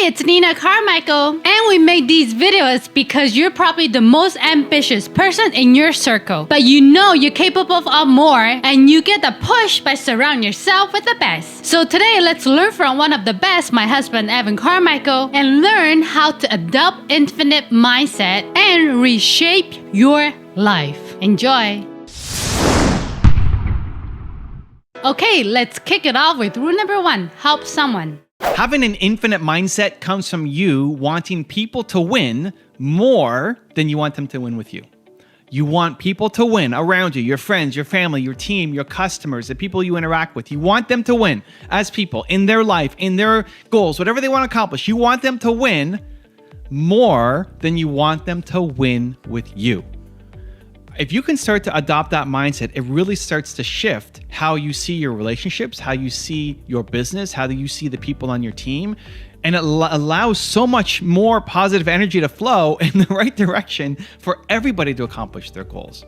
it's Nina Carmichael, and we make these videos because you're probably the most ambitious person in your circle, but you know you're capable of more, and you get the push by surrounding yourself with the best. So today, let's learn from one of the best, my husband Evan Carmichael, and learn how to adopt infinite mindset and reshape your life. Enjoy. Okay, let's kick it off with rule number 1, help someone. Having an infinite mindset comes from you wanting people to win more than you want them to win with you. You want people to win around you, your friends, your family, your team, your customers, the people you interact with. You want them to win as people in their life, in their goals, whatever they want to accomplish. You want them to win more than you want them to win with you. If you can start to adopt that mindset, it really starts to shift how you see your relationships, how you see your business, how you see the people on your team. And it allows so much more positive energy to flow in the right direction for everybody to accomplish their goals.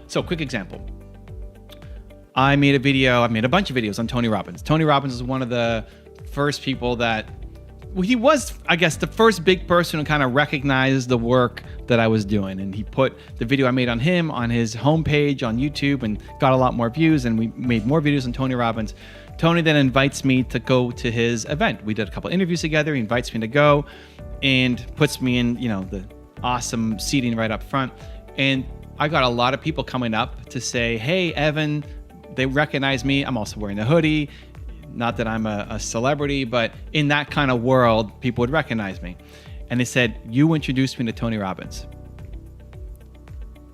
So, quick example. I made a bunch of videos on Tony Robbins. Tony Robbins is one of the first people that, he was, I guess, the first big person who kind of recognized the work that I was doing. And he put the video I made on him on his homepage on YouTube and got a lot more views. And we made more videos on Tony Robbins. Tony then invites me to go to his event. We did a couple interviews together. He invites me to go and puts me in, the awesome seating right up front. And I got a lot of people coming up to say, hey, Evan, they recognize me. I'm also wearing a hoodie. Not that I'm a celebrity, but in that kind of world, people would recognize me. And they said, you introduced me to Tony Robbins.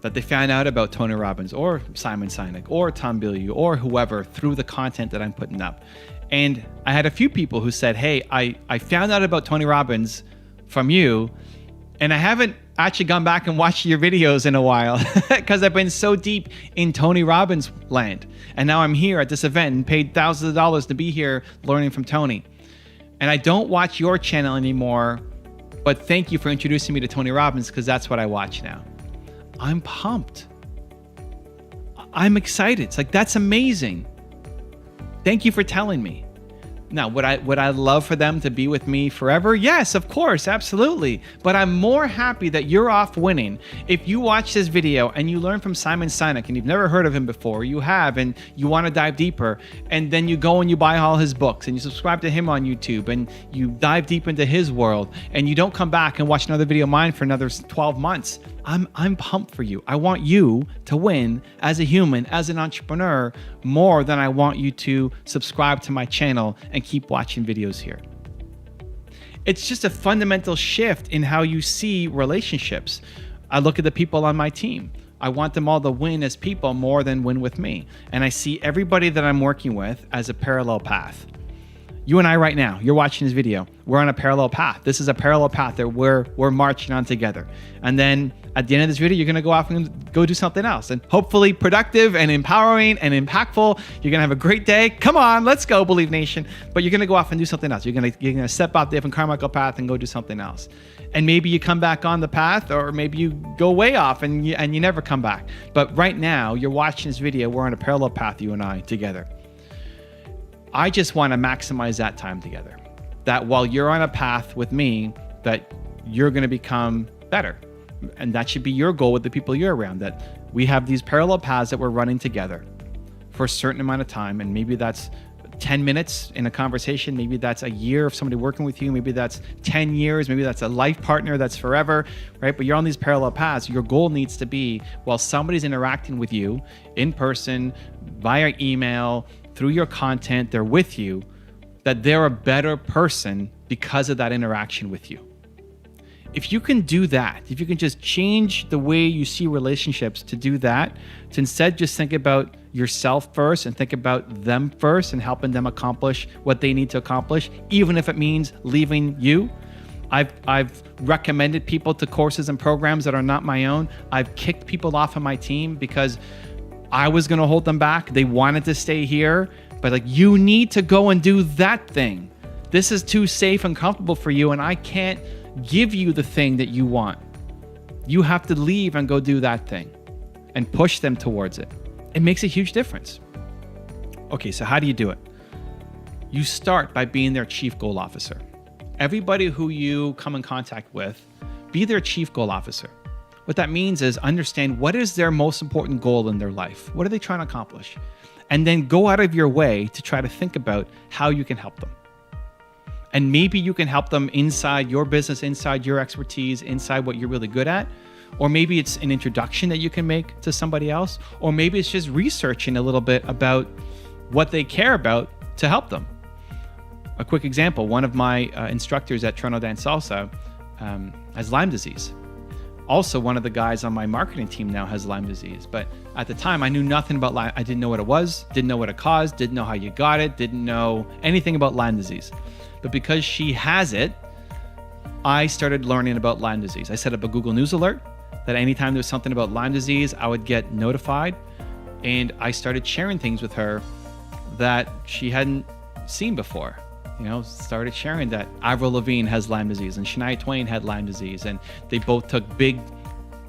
That they found out about Tony Robbins or Simon Sinek or Tom Bilyeu or whoever through the content that I'm putting up. And I had a few people who said, hey, I found out about Tony Robbins from you, and I haven't actually gone back and watched your videos in a while because I've been so deep in Tony Robbins land. And now I'm here at this event and paid thousands of dollars to be here learning from Tony. And I don't watch your channel anymore, but thank you for introducing me to Tony Robbins because that's what I watch now. I'm pumped. I'm excited. It's like, that's amazing. Thank you for telling me. Now, would I love for them to be with me forever? Yes, of course, absolutely. But I'm more happy that you're off winning. If you watch this video and you learn from Simon Sinek and you've never heard of him before, you have, and you want to dive deeper, and then you go and you buy all his books and you subscribe to him on YouTube and you dive deep into his world and you don't come back and watch another video of mine for another 12 months, I'm pumped for you. I want you to win as a human, as an entrepreneur, more than I want you to subscribe to my channel and keep watching videos here. It's just a fundamental shift in how you see relationships. I look at the people on my team. I want them all to win as people more than win with me. And I see everybody that I'm working with as a parallel path. You and I right now, you're watching this video, we're on a parallel path. This is a parallel path that we're marching on together. And then at the end of this video, you're gonna go off and go do something else. And hopefully productive and empowering and impactful. You're gonna have a great day. Come on, let's go, Believe Nation. But you're gonna go off and do something else. You're gonna step out the Evan Carmichael path and go do something else. And maybe you come back on the path, or maybe you go way off and you never come back. But right now, you're watching this video, we're on a parallel path, you and I, together. I just want to maximize that time together. That while you're on a path with me, that you're going to become better. And that should be your goal with the people you're around, that we have these parallel paths that we're running together for a certain amount of time. And maybe that's 10 minutes in a conversation. Maybe that's a year of somebody working with you. Maybe that's 10 years. Maybe that's a life partner that's forever, right? But you're on these parallel paths. Your goal needs to be, while somebody's interacting with you in person, via email, through your content, they're with you, that they're a better person because of that interaction with you. If you can do that, if you can just change the way you see relationships to do that, to instead just think about yourself first and think about them first and helping them accomplish what they need to accomplish, even if it means leaving you. I've recommended people to courses and programs that are not my own. I've kicked people off of my team because I was going to hold them back. They wanted to stay here, but like, you need to go and do that thing. This is too safe and comfortable for you, and I can't give you the thing that you want. You have to leave and go do that thing and push them towards it. It makes a huge difference. Okay, so how do you do it? You start by being their chief goal officer. everybody who you come in contact with, be their chief goal officer. What that means is understand what is their most important goal in their life. What are they trying to accomplish? And then go out of your way to try to think about how you can help them. And maybe you can help them inside your business, inside your expertise, inside what you're really good at. Or maybe it's an introduction that you can make to somebody else. Or maybe it's just researching a little bit about what they care about to help them. A quick example, one of my instructors at Toronto Dance Salsa has Lyme disease. Also, one of the guys on my marketing team now has Lyme disease. But at the time, I knew nothing about Lyme. I didn't know what it was, didn't know what it caused, didn't know how you got it, didn't know anything about Lyme disease. But because she has it, I started learning about Lyme disease. I set up a Google News alert that anytime there was something about Lyme disease, I would get notified. And I started sharing things with her that she hadn't seen before. Started sharing that Avril Lavigne has Lyme disease and Shania Twain had Lyme disease, and they both took big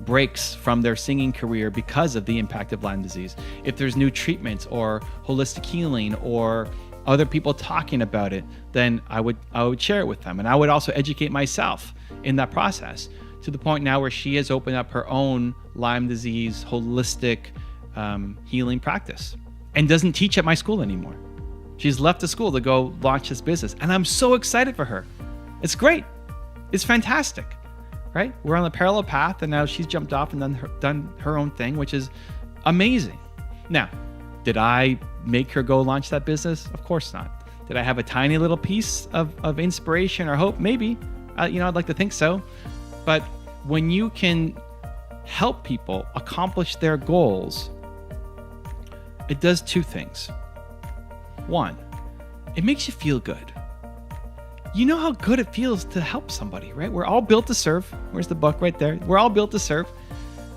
breaks from their singing career because of the impact of Lyme disease. If there's new treatments or holistic healing or other people talking about it, then I would share it with them, and I would also educate myself in that process, to the point now where she has opened up her own Lyme disease holistic healing practice and doesn't teach at my school anymore. She's left the school to go launch this business. And I'm so excited for her. It's great. It's fantastic, right? We're on the parallel path, and now she's jumped off and done her own thing, which is amazing. Now, did I make her go launch that business? Of course not. Did I have a tiny little piece of inspiration or hope? Maybe. I'd like to think so. But when you can help people accomplish their goals, it does two things. One, it makes you feel good. You know how good it feels to help somebody, right? We're all built to serve. Where's the book right there? We're all built to serve.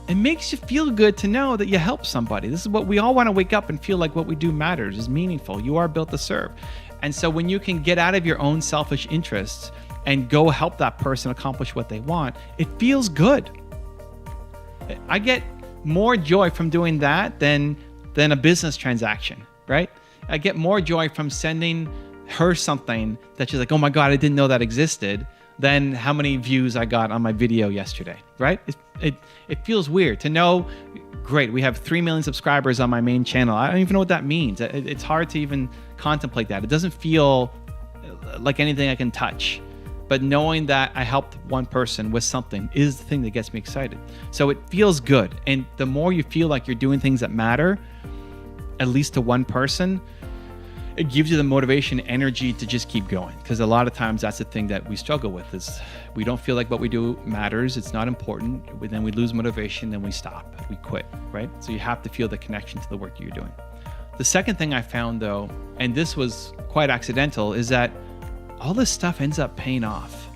It makes you feel good to know that you help somebody. This is what we all want to wake up and feel like what we do matters, is meaningful. You are built to serve. And so when you can get out of your own selfish interests and go help that person accomplish what they want, it feels good. I get more joy from doing that than a business transaction, right? I get more joy from sending her something that she's like, oh my God, I didn't know that existed, than how many views I got on my video yesterday, right? It feels weird to know, great, we have 3 million subscribers on my main channel. I don't even know what that means. It's hard to even contemplate that. It doesn't feel like anything I can touch. But knowing that I helped one person with something is the thing that gets me excited. So it feels good. And the more you feel like you're doing things that matter, at least to one person, it gives you the motivation, energy to just keep going. Because a lot of times that's the thing that we struggle with, is we don't feel like what we do matters. It's not important. Then we lose motivation, then we stop, we quit, right? So you have to feel the connection to the work you're doing. The second thing I found though, and this was quite accidental, is that all this stuff ends up paying off.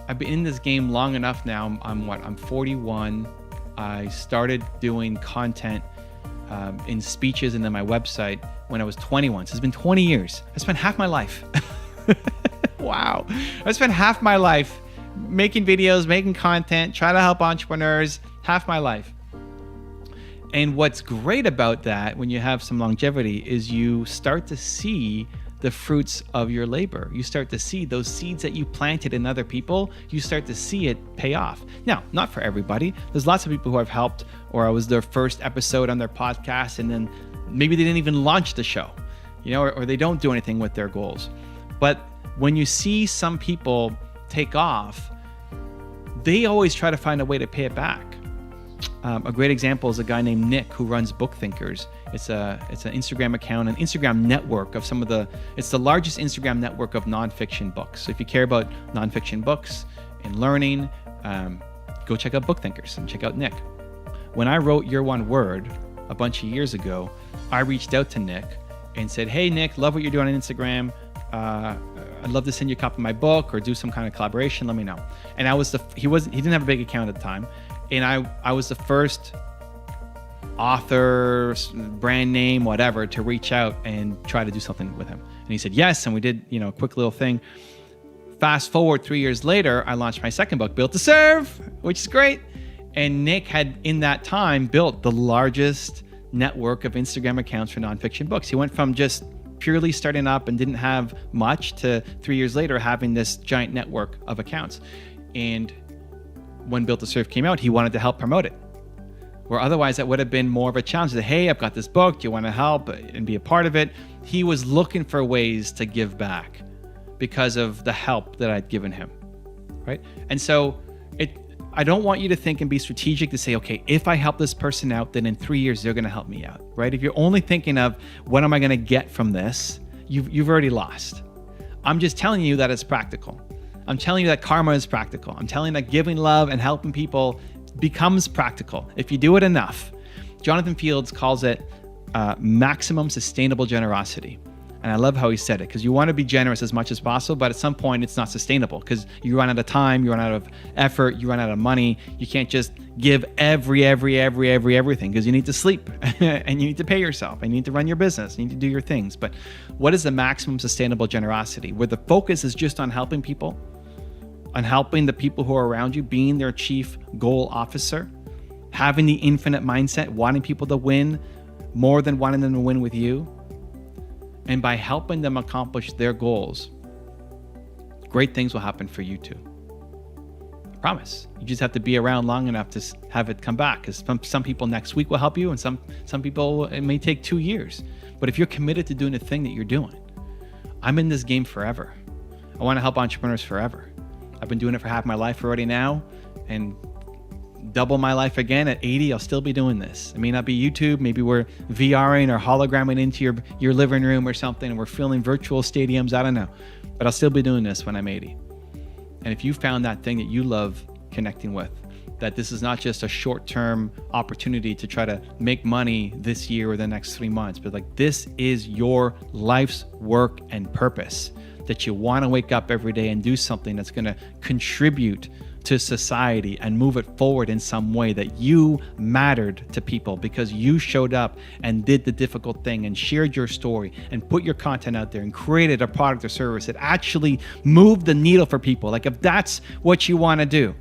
I've been in this game long enough now. I'm 41. I started doing content in speeches and then my website when I was 21. So it's been 20 years. I spent half my life. Wow. I spent half my life making videos, making content, trying to help entrepreneurs, half my life. And what's great about that, when you have some longevity, is you start to see the fruits of your labor. You start to see those seeds that you planted in other people, you start to see it pay off. Now, not for everybody. There's lots of people who I've helped, or I was their first episode on their podcast, and then maybe they didn't even launch the show, or they don't do anything with their goals. But when you see some people take off, they always try to find a way to pay it back. A great example is a guy named Nick who runs Book Thinkers. It's an Instagram account, an Instagram network of it's the largest Instagram network of nonfiction books. So if you care about nonfiction books and learning, go check out Book Thinkers and check out Nick. When I wrote Your One Word a bunch of years ago, I reached out to Nick and said, hey Nick, love what you're doing on Instagram. I'd love to send you a copy of my book or do some kind of collaboration, let me know. And he didn't have a big account at the time. And I was the first author, brand name, whatever, to reach out and try to do something with him. And he said yes, and we did, a quick little thing. Fast forward 3 years later, I launched my second book, Built to Serve, which is great. And Nick had, in that time, built the largest network of Instagram accounts for nonfiction books. He went from just purely starting up and didn't have much to 3 years later having this giant network of accounts. And when Built to Serve came out, he wanted to help promote it. Where otherwise that would have been more of a challenge. That, hey, I've got this book, do you want to help and be a part of it? He was looking for ways to give back because of the help that I'd given him, right? And so I don't want you to think and be strategic to say, okay, if I help this person out, then in 3 years, they're going to help me out, right? If you're only thinking of what am I going to get from this, you've already lost. I'm just telling you that it's practical. I'm telling you that karma is practical. I'm telling you that giving love and helping people becomes practical if you do it enough. Jonathan Fields calls it maximum sustainable generosity. And I love how he said it, because you want to be generous as much as possible, but at some point it's not sustainable because you run out of time, you run out of effort, you run out of money. You can't just give everything because you need to sleep and you need to pay yourself and you need to run your business, you need to do your things. But what is the maximum sustainable generosity? Where the focus is just on helping people, on helping the people who are around you, being their chief goal officer, having the infinite mindset, wanting people to win more than wanting them to win with you. And by helping them accomplish their goals, great things will happen for you too. I promise. You just have to be around long enough to have it come back. Because some people next week will help you, and some people, it may take 2 years. But if you're committed to doing the thing that you're doing, I'm in this game forever. I want to help entrepreneurs forever. I've been doing it for half my life already now, and double my life again at 80, I'll still be doing this. It may not be YouTube, maybe we're VRing or hologramming into your living room or something, and we're filling virtual stadiums, I don't know. But I'll still be doing this when I'm 80. And if you found that thing that you love connecting with, that this is not just a short-term opportunity to try to make money this year or the next 3 months, but like this is your life's work and purpose, that you want to wake up every day and do something that's going to contribute to society and move it forward in some way, that you mattered to people because you showed up and did the difficult thing and shared your story and put your content out there and created a product or service that actually moved the needle for people. Like if that's what you want to do,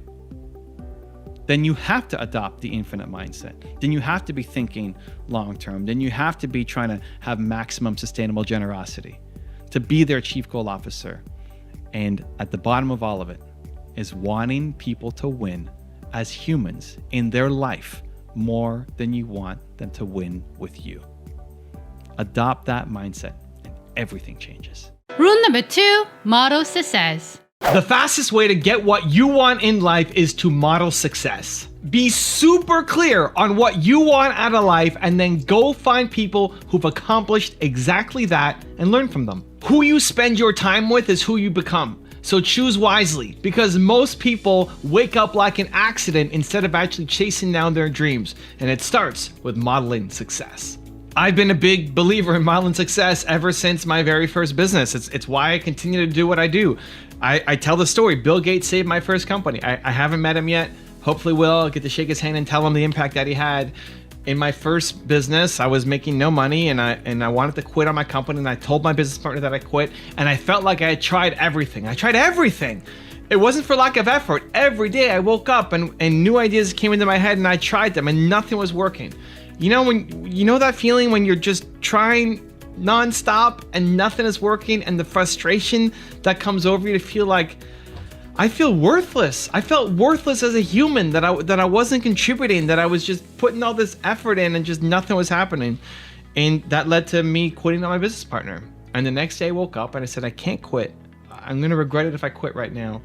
then you have to adopt the infinite mindset. Then you have to be thinking long-term. Then you have to be trying to have maximum sustainable generosity, to be their chief goal officer. And at the bottom of all of it is wanting people to win as humans in their life more than you want them to win with you. Adopt that mindset and everything changes. Rule number 2, model success. The fastest way to get what you want in life is to model success. Be super clear on what you want out of life and then go find people who've accomplished exactly that and learn from them. Who you spend your time with is who you become. So choose wisely, because most people wake up like an accident instead of actually chasing down their dreams. And it starts with modeling success. I've been a big believer in modeling success ever since my very first business. It's why I continue to do what I do. I tell the story. Bill Gates saved my first company. I haven't met him yet. Hopefully will. I'll get to shake his hand and tell him the impact that he had. In my first business, I was making no money and I wanted to quit on my company, and I told my business partner that I quit, and I felt like I had tried everything. I tried everything. It wasn't for lack of effort. Every day I woke up and new ideas came into my head and I tried them and nothing was working. You know that feeling when you're just trying nonstop and nothing is working, and the frustration that comes over you to feel like, I feel worthless. I felt worthless as a human, that I wasn't contributing, that I was just putting all this effort in and just nothing was happening. And that led to me quitting on my business partner. And the next day I woke up and I said, I can't quit. I'm going to regret it if I quit right now,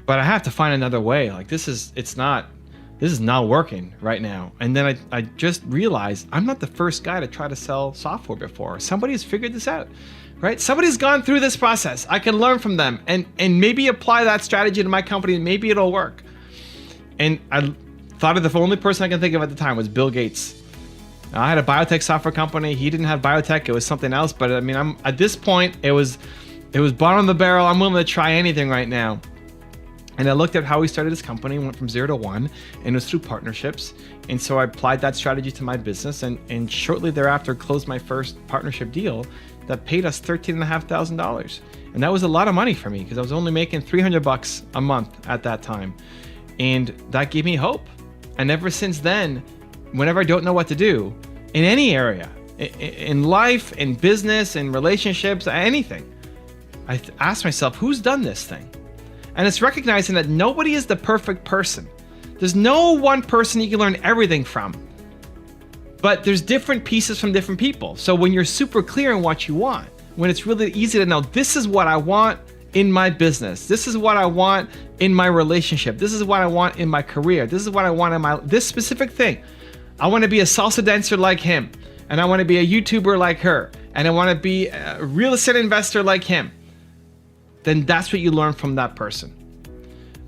but I have to find another way. Like this is not working right now. And then I just realized I'm not the first guy to try to sell software before. Somebody has figured this out. Right? Somebody's gone through this process. I can learn from them and maybe apply that strategy to my company, and maybe it'll work. And I thought of the only person I can think of at the time was Bill Gates. I had a biotech software company. He didn't have biotech. It was something else. But I mean, I'm at this point, it was bottom of the barrel. I'm willing to try anything right now. And I looked at how he started his company, went from 0 to 1, and it was through partnerships. And so I applied that strategy to my business, and shortly thereafter closed my first partnership deal that paid us $13,500. And that was a lot of money for me because I was only making $300 a month at that time. And that gave me hope. And ever since then, whenever I don't know what to do in any area, in life, in business, in relationships, anything. I ask myself, who's done this thing? And it's recognizing that nobody is the perfect person. There's no one person you can learn everything from. But there's different pieces from different people. So when you're super clear on what you want, when it's really easy to know, this is what I want in my business, this is what I want in my relationship, this is what I want in my career, this is what I want in this specific thing. I want to be a salsa dancer like him, and I want to be a YouTuber like her, and I want to be a real estate investor like him. Then that's what you learn from that person.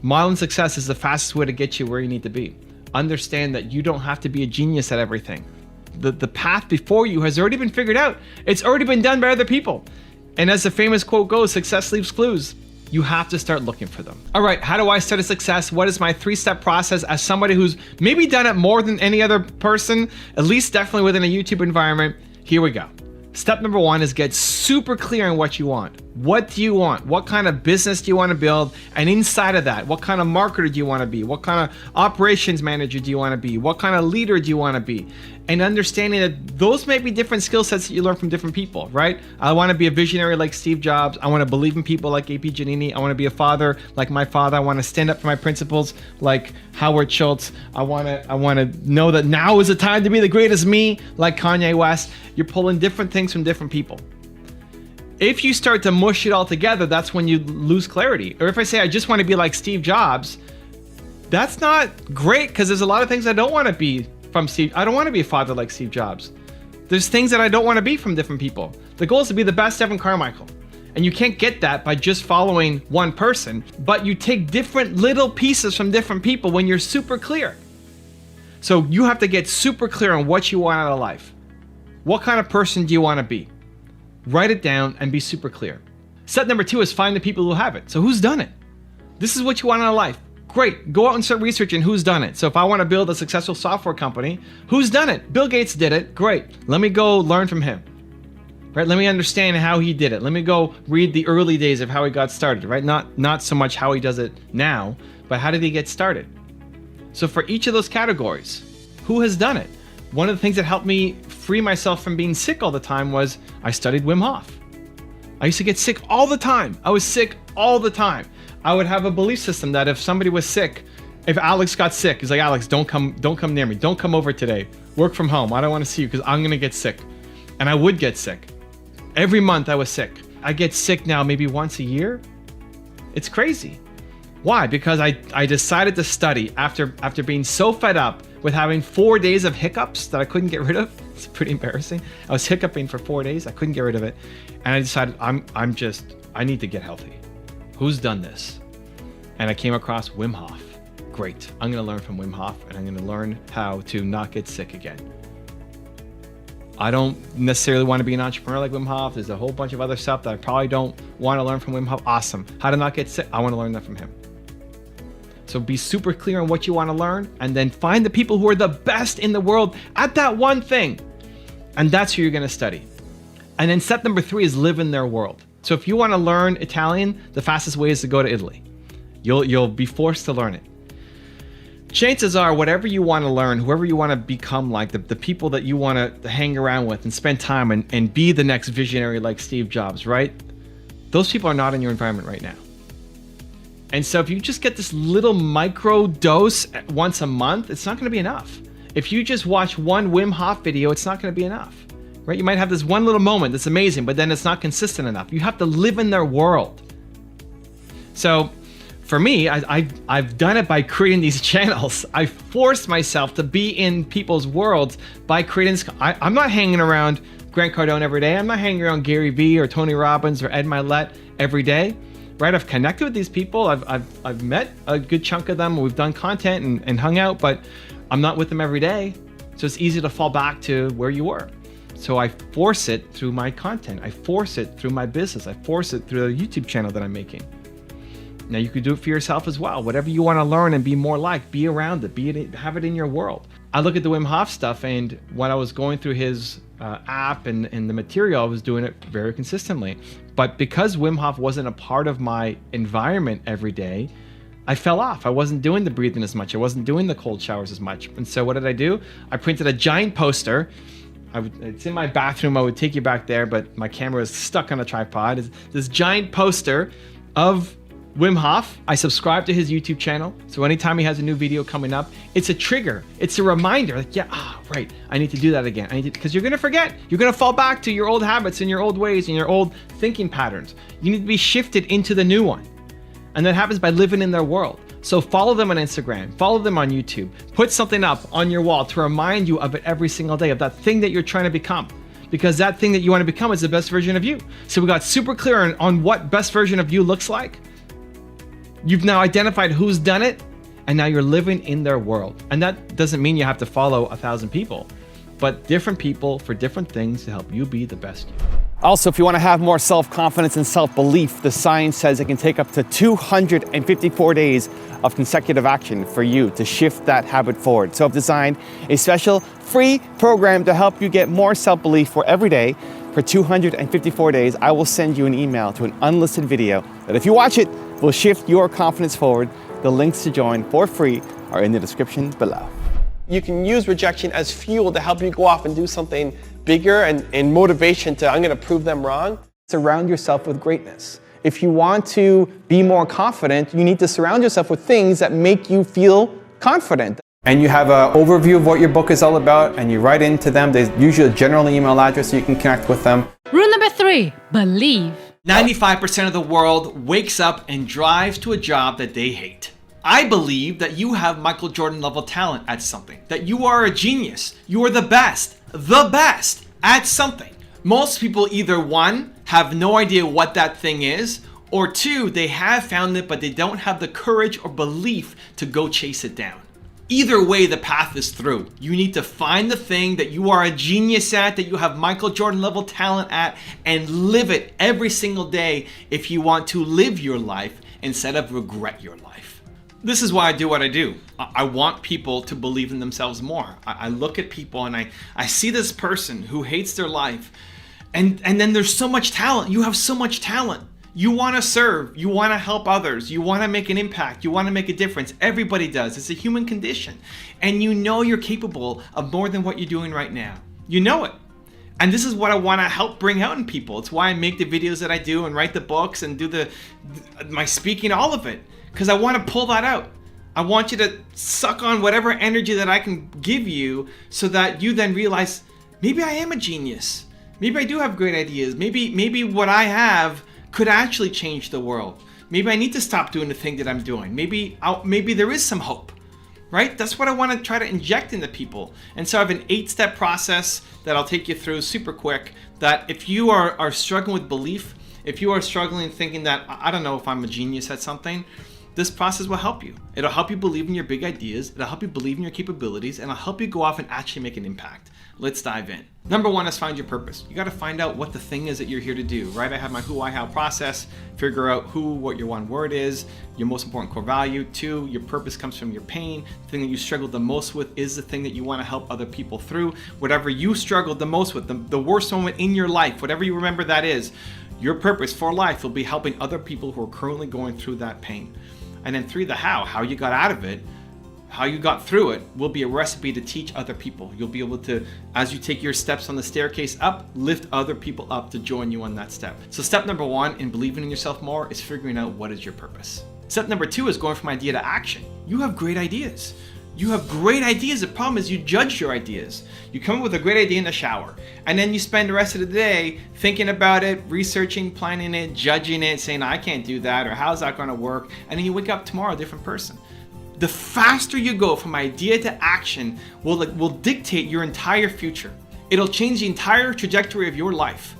Modeling success is the fastest way to get you where you need to be. Understand that you don't have to be a genius at everything. The path before you has already been figured out. It's already been done by other people. And as the famous quote goes, success leaves clues. You have to start looking for them. All right, how do I start a success? What is my 3-step process as somebody who's maybe done it more than any other person, at least definitely within a YouTube environment? Here we go. Step number 1 is get super clear on what you want. What do you want? What kind of business do you want to build? And inside of that, what kind of marketer do you want to be? What kind of operations manager do you want to be? What kind of leader do you want to be? And understanding that those may be different skill sets that you learn from different people, right? I want to be a visionary like Steve Jobs. I want to believe in people like AP Giannini. I want to be a father like my father. I want to stand up for my principles like Howard Schultz. I want to know that now is the time to be the greatest me like Kanye West. You're pulling different things from different people. If you start to mush it all together, that's when you lose clarity. Or if I say I just want to be like Steve Jobs, that's not great because there's a lot of things I don't want to be from Steve. I don't want to be a father like Steve Jobs. There's things that I don't want to be from different people. The goal is to be the best Evan Carmichael. And you can't get that by just following one person, but you take different little pieces from different people when you're super clear. So you have to get super clear on what you want out of life. What kind of person do you want to be? Write it down and be super clear. Step number 2 is find the people who have it. So who's done it? This is what you want out of life. Great, go out and start researching who's done it. So if I want to build a successful software company, who's done it? Bill Gates did it, great. Let me go learn from him, right? Let me understand how he did it. Let me go read the early days of how he got started, right? Not so much how he does it now, but how did he get started? So for each of those categories, who has done it? One of the things that helped me free myself from being sick all the time was I studied Wim Hof. I used to get sick all the time. I was sick all the time. I would have a belief system that if somebody was sick, if Alex got sick, he's like, Alex, don't come near me. Don't come over today. Work from home. I don't want to see you because I'm going to get sick. And I would get sick. Every month I was sick. I get sick now maybe once a year. It's crazy. Why? Because I decided to study after being so fed up with having 4 days of hiccups that I couldn't get rid of. It's pretty embarrassing. I was hiccuping for 4 days. I couldn't get rid of it. And I decided I need to get healthy. Who's done this? And I came across Wim Hof. Great. I'm going to learn from Wim Hof and I'm going to learn how to not get sick again. I don't necessarily want to be an entrepreneur like Wim Hof. There's a whole bunch of other stuff that I probably don't want to learn from Wim Hof. Awesome. How to not get sick. I want to learn that from him. So be super clear on what you want to learn and then find the people who are the best in the world at that one thing. And that's who you're going to study. And then step number 3 is live in their world. So if you want to learn Italian, the fastest way is to go to Italy. You'll be forced to learn it. Chances are whatever you want to learn, whoever you want to become like, the people that you want to hang around with and spend time and be the next visionary like Steve Jobs, right? Those people are not in your environment right now. And so if you just get this little micro dose once a month, it's not going to be enough. If you just watch one Wim Hof video, it's not going to be enough, right? You might have this one little moment that's amazing, but then it's not consistent enough. You have to live in their world. So for me, I've done it by creating these channels. I forced myself to be in people's worlds by creating this. I'm not hanging around Grant Cardone every day. I'm not hanging around Gary Vee or Tony Robbins or Ed Mylett every day. Right, I've connected with these people. I've met a good chunk of them. We've done content and hung out, but I'm not with them every day. So it's easy to fall back to where you were. So I force it through my content. I force it through my business. I force it through the YouTube channel that I'm making. Now you could do it for yourself as well. Whatever you want to learn and be more like, be around it, have it in your world. I look at the Wim Hof stuff, and when I was going through his app and the material, I was doing it very consistently. But because Wim Hof wasn't a part of my environment every day, I fell off. I wasn't doing the breathing as much. I wasn't doing the cold showers as much. And so what did I do? I printed a giant poster It's in my bathroom. I would take you back there, but my camera is stuck on a tripod. It's this giant poster of Wim Hof. I subscribe to his YouTube channel, so anytime he has a new video coming up, it's a trigger. It's a reminder. Like, yeah, right. I need to do that again. Because you're gonna forget. You're gonna fall back to your old habits and your old ways and your old thinking patterns. You need to be shifted into the new one, and that happens by living in their world. So follow them on Instagram, follow them on YouTube, put something up on your wall to remind you of it every single day, of that thing that you're trying to become. Because that thing that you want to become is the best version of you. So we got super clear on what best version of you looks like. You've now identified who's done it, and now you're living in their world. And that doesn't mean you have to follow 1,000 people, but different people for different things to help you be the best you. Also, if you want to have more self-confidence and self-belief, the science says it can take up to 254 days of consecutive action for you to shift that habit forward. So I've designed a special free program to help you get more self-belief for every day. For 254 days, I will send you an email to an unlisted video that, if you watch it, will shift your confidence forward. The links to join for free are in the description below. You can use rejection as fuel to help you go off and do something bigger and motivation to, I'm going to prove them wrong. Surround yourself with greatness. If you want to be more confident, you need to surround yourself with things that make you feel confident. And you have an overview of what your book is all about, and you write into them. There's usually a general email address so you can connect with them. Rule number 3, believe. 95% of the world wakes up and drives to a job that they hate. I believe that you have Michael Jordan level talent at something, that you are a genius. You are the best at something. Most people either 1, have no idea what that thing is, or 2, they have found it, but they don't have the courage or belief to go chase it down. Either way, the path is through. You need to find the thing that you are a genius at, that you have Michael Jordan level talent at, and live it every single day if you want to live your life instead of regret your life. This is why I do what I do. I want people to believe in themselves more. I look at people and I see this person who hates their life, and then there's so much talent. You have so much talent. You want to serve, you want to help others, you want to make an impact, you want to make a difference. Everybody does. It's a human condition. And you know you're capable of more than what you're doing right now. You know it. And this is what I want to help bring out in people. It's why I make the videos that I do and write the books and do my speaking, all of it. Because I want to pull that out. I want you to suck on whatever energy that I can give you so that you then realize, maybe I am a genius. Maybe I do have great ideas. Maybe what I have could actually change the world. Maybe I need to stop doing the thing that I'm doing. Maybe there is some hope, right? That's what I want to try to inject into people. And so I have an 8-step process that I'll take you through super quick, that if you are struggling with belief, if you are struggling thinking that, I don't know if I'm a genius at something, this process will help you. It'll help you believe in your big ideas. It'll help you believe in your capabilities, and it'll help you go off and actually make an impact. Let's dive in. Number 1 is find your purpose. You got to find out what the thing is that you're here to do, right? I have my who, why, how process. Figure out what your 1 word is, your most important core value. 2, your purpose comes from your pain. The thing that you struggled the most with is the thing that you want to help other people through. Whatever you struggled the most with, the worst moment in your life, whatever you remember that is, your purpose for life will be helping other people who are currently going through that pain. And then 3, the how you got out of it, how you got through it, will be a recipe to teach other people. You'll be able to, as you take your steps on the staircase up, lift other people up to join you on that step. So step number 1 in believing in yourself more is figuring out what is your purpose. Step number 2 is going from idea to action. You have great ideas. You have great ideas. The problem is you judge your ideas. You come up with a great idea in the shower, and then you spend the rest of the day thinking about it, researching, planning it, judging it, saying, I can't do that, or how's that going to work? And then you wake up tomorrow a different person. The faster you go from idea to action will dictate your entire future. It'll change the entire trajectory of your life.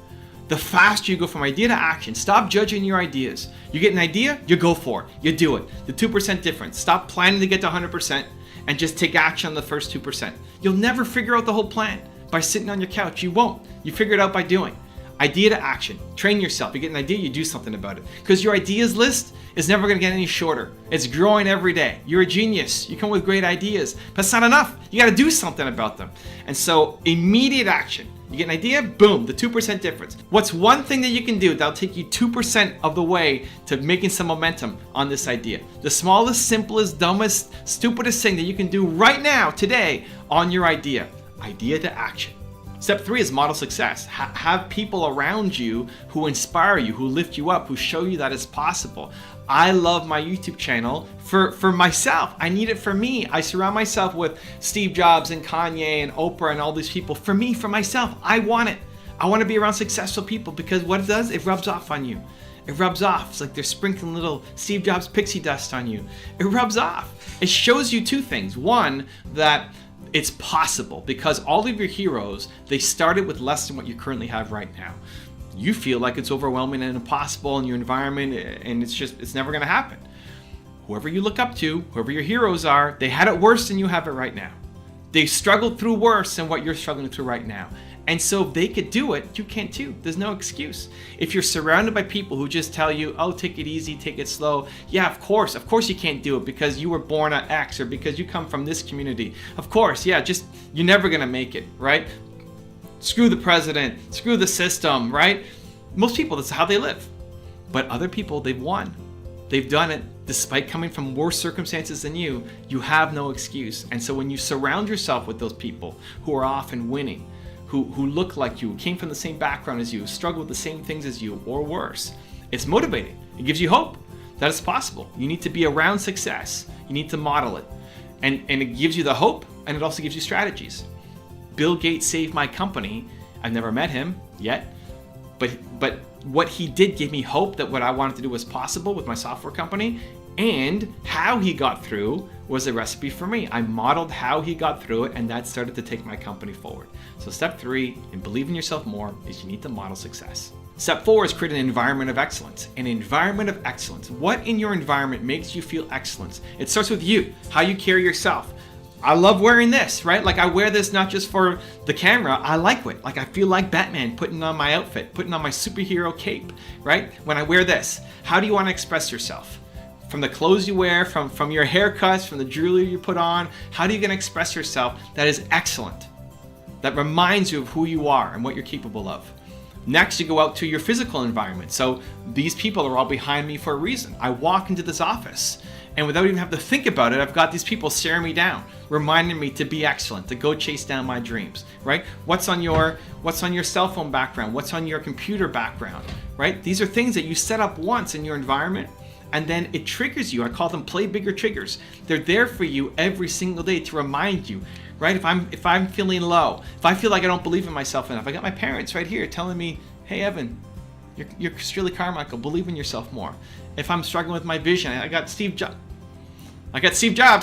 The faster you go from idea to action. Stop judging your ideas. You get an idea, you go for it. You do it. The 2% difference. Stop planning to get to 100% and just take action on the first 2%. You'll never figure out the whole plan by sitting on your couch. You won't. You figure it out by doing. Idea to action. Train yourself. You get an idea, you do something about it. Because your ideas list is never going to get any shorter. It's growing every day. You're a genius. You come with great ideas. But it's not enough. You got to do something about them. And so immediate action. You get an idea, boom, the 2% difference. What's one thing that you can do that'll take you 2% of the way to making some momentum on this idea? The smallest, simplest, dumbest, stupidest thing that you can do right now, today, on your idea. Idea to action. Step 3 is model success. Have people around you who inspire you, who lift you up, who show you that it's possible. I love my YouTube channel for myself. I need it for me. I surround myself with Steve Jobs and Kanye and Oprah and all these people. For me, for myself, I want it. I want to be around successful people because what it does, it rubs off on you. It rubs off. It's like they're sprinkling little Steve Jobs pixie dust on you. It rubs off. It shows you two things. One, that it's possible because all of your heroes, they started with less than what you currently have right now. You feel like it's overwhelming and impossible in your environment and it's never going to happen. Whoever you look up to, whoever your heroes are, they had it worse than you have it right now. They struggled through worse than what you're struggling through right now. And so if they could do it, you can too. There's no excuse. If you're surrounded by people who just tell you, oh, take it easy, take it slow. Yeah, of course you can't do it because you were born at X or because you come from this community. Of course, yeah, you're never gonna make it, right? Screw the president, screw the system, right? Most people, that's how they live. But other people, they've won. They've done it. Despite coming from worse circumstances than you have no excuse. And so when you surround yourself with those people who are often winning, who look like you, came from the same background as you, struggle with the same things as you, or worse, it's motivating. It gives you hope that it's possible. You need to be around success. You need to model it. And it gives you the hope, and it also gives you strategies. Bill Gates saved my company. I've never met him yet, but what he did gave me hope that what I wanted to do was possible with my software company, and how he got through was a recipe for me. I modeled how he got through it, and that started to take my company forward. So step 3 in believe in yourself more is you need to model success. Step 4 is create an environment of excellence. An environment of excellence. What in your environment makes you feel excellence? It starts with you, how you carry yourself. I love wearing this, right? Like I wear this not just for the camera, I like it. Like I feel like Batman putting on my outfit, putting on my superhero cape, right? When I wear this, how do you want to express yourself? From the clothes you wear, from your haircuts, from the jewelry you put on, how are you going to express yourself that is excellent? That reminds you of who you are and what you're capable of. Next, you go out to your physical environment. So these people are all behind me for a reason. I walk into this office and without even having to think about it, I've got these people staring me down, reminding me to be excellent, to go chase down my dreams, right? What's on your cell phone background? What's on your computer background, right? These are things that you set up once in your environment and then it triggers you. I call them play bigger triggers. They're there for you every single day to remind you, right? If I'm feeling low, if I feel like I don't believe in myself enough, I got my parents right here telling me, hey, Evan, you're really Carmichael, believe in yourself more. If I'm struggling with my vision, I got Steve Jobs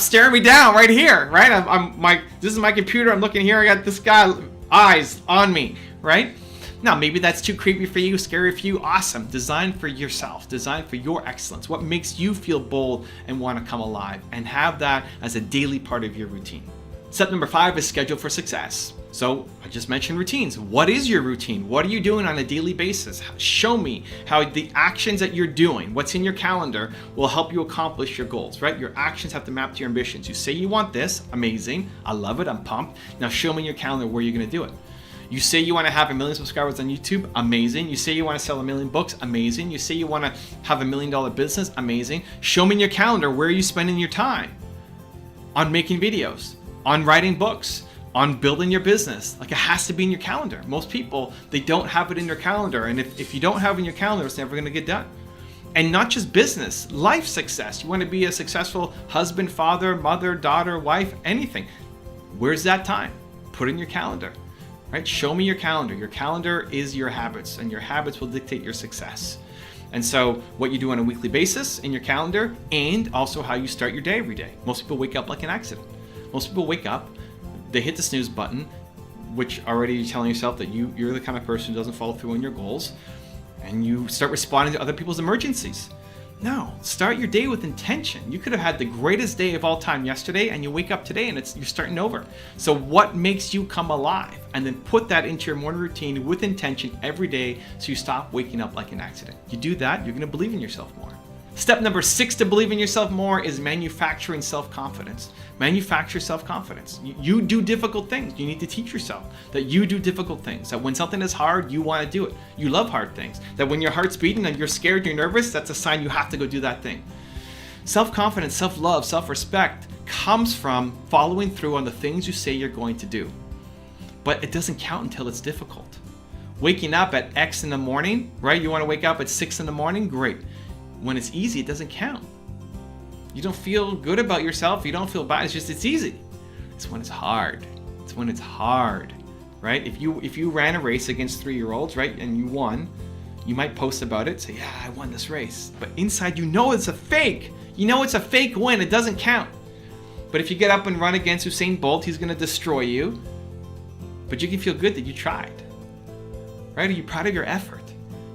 staring me down right here, right? This is my computer, I'm looking here, I got this guy, eyes on me, right? Now, maybe that's too creepy for you, scary for you, awesome. Design for yourself, design for your excellence. What makes you feel bold and want to come alive, and have that as a daily part of your routine. Step number 5 is schedule for success. So I just mentioned routines. What is your routine? What are you doing on a daily basis? Show me how the actions that you're doing, what's in your calendar, will help you accomplish your goals, right? Your actions have to map to your ambitions. You say you want this, amazing. I love it, I'm pumped. Now show me in your calendar where you're gonna do it. You say you want to have 1 million subscribers on YouTube, amazing. You say you want to sell 1 million books, amazing. You say you want to have $1 million business, amazing. Show me in your calendar where are you spending your time on making videos, on writing books, on building your business. Like it has to be in your calendar. Most people, they don't have it in their calendar. And if you don't have it in your calendar, it's never going to get done. And not just business, life success. You want to be a successful husband, father, mother, daughter, wife, anything. Where's that time? Put it in your calendar. Right? Show me your calendar. Your calendar is your habits, and your habits will dictate your success. And so what you do on a weekly basis in your calendar, and also how you start your day every day. Most people wake up like an accident. Most people wake up, they hit the snooze button, which already you're telling yourself that you're the kind of person who doesn't follow through on your goals, and you start responding to other people's emergencies. No, start your day with intention. You could have had the greatest day of all time yesterday, and you wake up today and you're starting over. So what makes you come alive? And then put that into your morning routine with intention every day so you stop waking up like an accident. You do that, you're gonna believe in yourself more. Step number 6 to believe in yourself more is manufacturing self-confidence. Manufacture self-confidence. You do difficult things. You need to teach yourself that you do difficult things. That when something is hard, you want to do it. You love hard things. That when your heart's beating and you're scared, you're nervous, that's a sign you have to go do that thing. Self-confidence, self-love, self-respect comes from following through on the things you say you're going to do. but it doesn't count until it's difficult. Waking up at X in the morning, right? You want to wake up at 6 in the morning? Great. When it's easy, it doesn't count. You don't feel good about yourself. You don't feel bad. It's easy. It's when it's hard. It's when it's hard, right? If you ran a race against 3-year-olds, right, and you won, you might post about it, say, yeah, I won this race. But inside, you know it's a fake. You know it's a fake win. It doesn't count. But if you get up and run against Usain Bolt, he's going to destroy you. But you can feel good that you tried, right? Are you proud of your effort?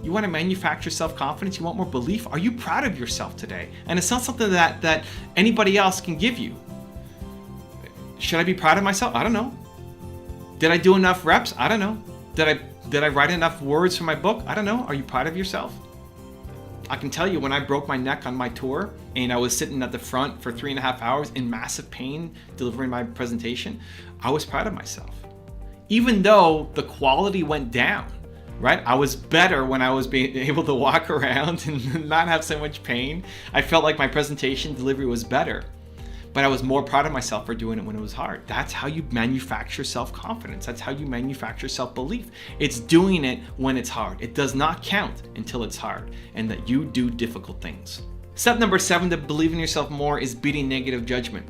You want to manufacture self-confidence? You want more belief? Are you proud of yourself today? And it's not something that anybody else can give you. Should I be proud of myself? I don't know. Did I do enough reps? I don't know. Did I write enough words for my book? I don't know. Are you proud of yourself? I can tell you when I broke my neck on my tour and I was sitting at the front for 3.5 hours in massive pain delivering my presentation, I was proud of myself. Even though the quality went down, right? I was better when I was being able to walk around and not have so much pain. I felt like my presentation delivery was better, but I was more proud of myself for doing it when it was hard. That's how you manufacture self-confidence. That's how you manufacture self-belief. It's doing it when it's hard. It does not count until it's hard and that you do difficult things. Step number 7 to believe in yourself more is beating negative judgment.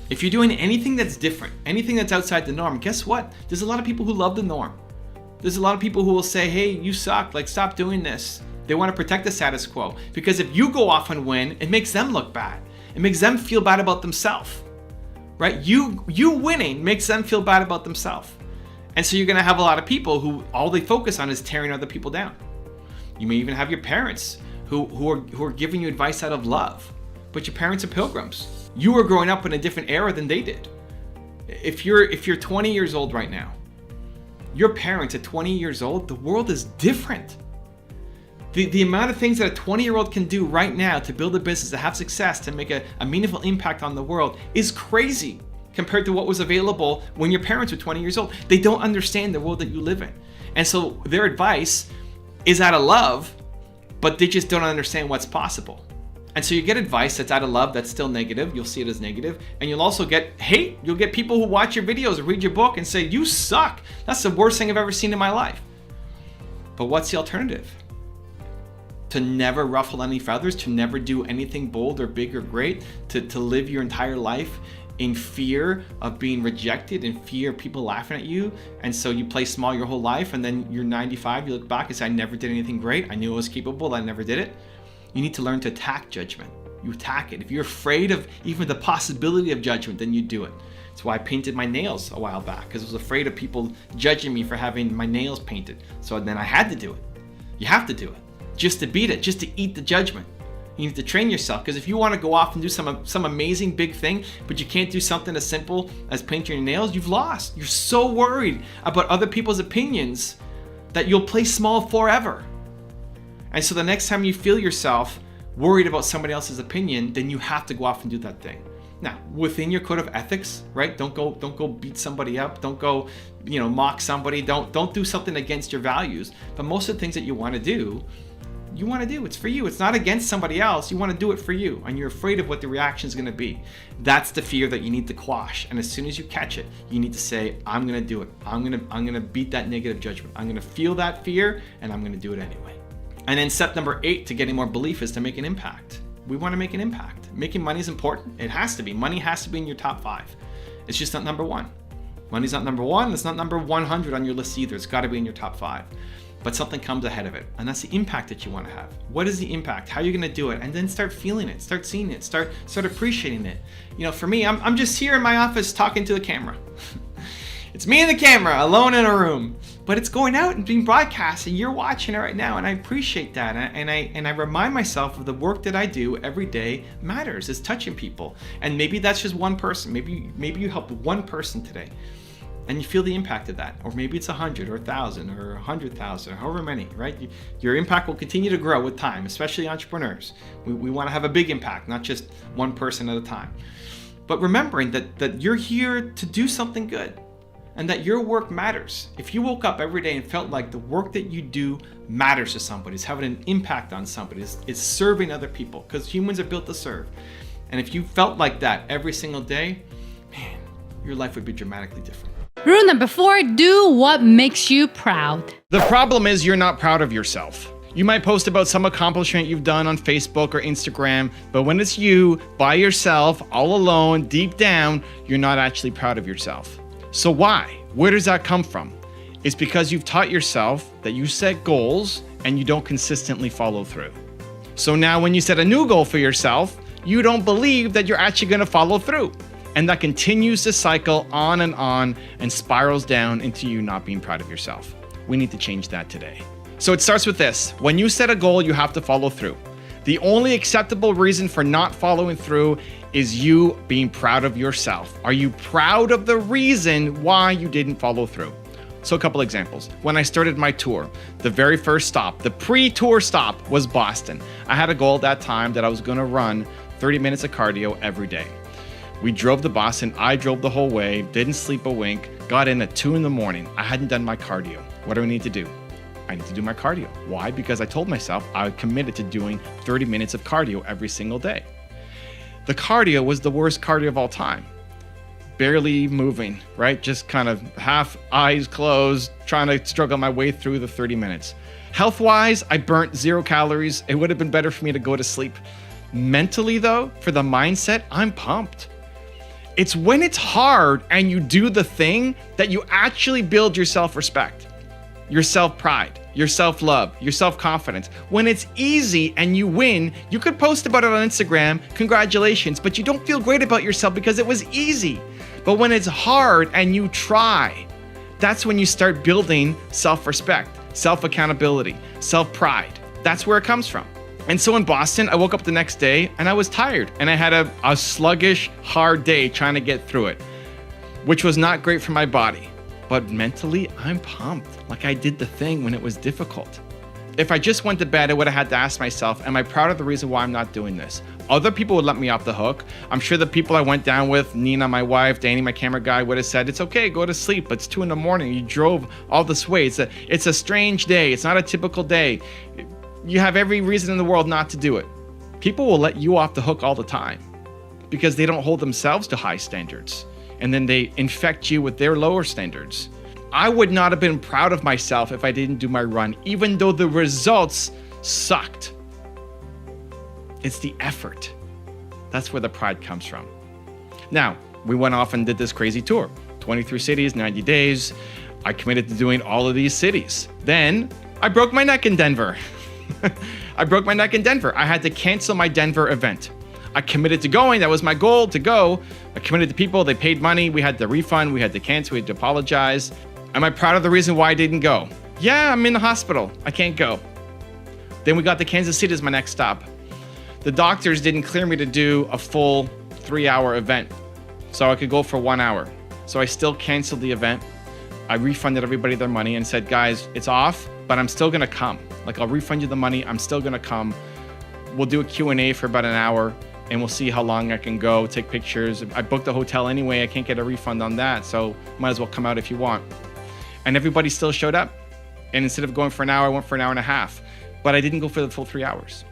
If you're doing anything that's different, anything that's outside the norm, guess what? There's a lot of people who love the norm. There's a lot of people who will say, hey, you suck, like stop doing this. They want to protect the status quo because if you go off and win, it makes them look bad. It makes them feel bad about themselves, right? You winning makes them feel bad about themselves. And so you're gonna have a lot of people who all they focus on is tearing other people down. You may even have your parents who are giving you advice out of love, but your parents are pilgrims. You were growing up in a different era than they did. If you're 20 years old right now, your parents at 20 years old, the world is different. The amount of things that a 20-year-old can do right now to build a business, to have success, to make a meaningful impact on the world is crazy compared to what was available when your parents were 20 years old. They don't understand the world that you live in. And so their advice is out of love, but they just don't understand what's possible. And so you get advice that's out of love that's still negative. You'll see it as negative. And you'll also get hate. You'll get people who watch your videos or read your book and say, you suck. That's the worst thing I've ever seen in my life. But what's the alternative? To never ruffle any feathers, to never do anything bold or big or great, to live your entire life in fear of being rejected, in fear of people laughing at you. And so you play small your whole life, and then you're 95, you look back and say, I never did anything great. I knew I was capable, I never did it. You need to learn to attack judgment. You attack it. If you're afraid of even the possibility of judgment, then you do it. That's why I painted my nails a while back, because I was afraid of people judging me for having my nails painted. So then I had to do it. You have to do it. Just to beat it, just to eat the judgment. You need to train yourself, because if you want to go off and do some amazing big thing, but you can't do something as simple as painting your nails, you've lost. You're so worried about other people's opinions that you'll play small forever. And so the next time you feel yourself worried about somebody else's opinion, then you have to go off and do that thing. Now, within your code of ethics, right? Don't go beat somebody up. Don't go, mock somebody. Don't do something against your values. But most of the things that you want to do, it's for you. It's not against somebody else. You want to do it for you, and you're afraid of what the reaction is going to be. That's the fear that you need to quash. And as soon as you catch it, you need to say, I'm going to do it. I'm going to beat that negative judgment. I'm going to feel that fear, and I'm going to do it anyway. And then step number 8 to getting more belief is to make an impact. We want to make an impact. Making money is important. It has to be. Money has to be in your top 5. It's just not number 1. Money's not number 1. It's not number 100 on your list either. It's got to be in your top 5. But something comes ahead of it, and that's the impact that you want to have. What is the impact? How are you going to do it? And then start feeling it, start seeing it, start appreciating it. For me, I'm just here in my office talking to the camera. It's me and the camera, alone in a room, but it's going out and being broadcast, and you're watching it right now, and I appreciate that. And I remind myself of the work that I do every day matters. It's touching people, and maybe that's just one person. Maybe you helped one person today. And you feel the impact of that. Or maybe it's 100 or 1,000 or 100,000, however many, right? Your impact will continue to grow with time, especially entrepreneurs. We want to have a big impact, not just one person at a time. But remembering that you're here to do something good and that your work matters. If you woke up every day and felt like the work that you do matters to somebody, it's having an impact on somebody, it's serving other people, because humans are built to serve. And if you felt like that every single day, man, your life would be dramatically different. Rule number 4, do what makes you proud. The problem is you're not proud of yourself. You might post about some accomplishment you've done on Facebook or Instagram, but when it's you, by yourself, all alone, deep down, you're not actually proud of yourself. So why? Where does that come from? It's because you've taught yourself that you set goals and you don't consistently follow through. So now when you set a new goal for yourself, you don't believe that you're actually going to follow through. And that continues to cycle on and spirals down into you not being proud of yourself. We need to change that today. So it starts with this. When you set a goal, you have to follow through. The only acceptable reason for not following through is you being proud of yourself. Are you proud of the reason why you didn't follow through? So a couple examples. When I started my tour, the very first stop, the pre-tour stop was Boston. I had a goal at that time that I was going to run 30 minutes of cardio every day. We drove to Boston. I drove the whole way, didn't sleep a wink, got in at 2 a.m. I hadn't done my cardio. What do I need to do? I need to do my cardio. Why? Because I told myself I committed to doing 30 minutes of cardio every single day. The cardio was the worst cardio of all time. Barely moving, right? Just kind of half eyes closed, trying to struggle my way through the 30 minutes. Health-wise, I burnt 0 calories. It would have been better for me to go to sleep. Mentally though, for the mindset, I'm pumped. It's when it's hard and you do the thing that you actually build your self-respect, your self-pride, your self-love, your self-confidence. When it's easy and you win, you could post about it on Instagram, congratulations, but you don't feel great about yourself because it was easy. But when it's hard and you try, that's when you start building self-respect, self-accountability, self-pride. That's where it comes from. And so in Boston, I woke up the next day and I was tired and I had a sluggish, hard day trying to get through it, which was not great for my body. But mentally, I'm pumped. Like I did the thing when it was difficult. If I just went to bed, I would have had to ask myself, am I proud of the reason why I'm not doing this? Other people would let me off the hook. I'm sure the people I went down with, Nina, my wife, Danny, my camera guy, would have said, it's okay, go to sleep. It's 2 a.m. You drove all this way. It's a strange day. It's not a typical day. You have every reason in the world not to do it. People will let you off the hook all the time because they don't hold themselves to high standards. And then they infect you with their lower standards. I would not have been proud of myself if I didn't do my run, even though the results sucked. It's the effort. That's where the pride comes from. Now, we went off and did this crazy tour, 23 cities, 90 days. I committed to doing all of these cities. Then I broke my neck in Denver. I broke my neck in Denver. I had to cancel my Denver event. I committed to going. That was my goal, to go. I committed to people. They paid money. We had to refund. We had to cancel. We had to apologize. Am I proud of the reason why I didn't go? Yeah, I'm in the hospital. I can't go. Then we got to Kansas City as my next stop. The doctors didn't clear me to do a full 3-hour event, so I could go for 1 hour. So I still canceled the event. I refunded everybody their money and said, guys, it's off, but I'm still gonna come. Like, I'll refund you the money. I'm still gonna come. We'll do a Q&A for about an hour and we'll see how long I can go, take pictures. I booked a hotel anyway. I can't get a refund on that, so might as well come out if you want. And everybody still showed up. And instead of going for an hour, I went for an hour and a half. But I didn't go for the full 3 hours.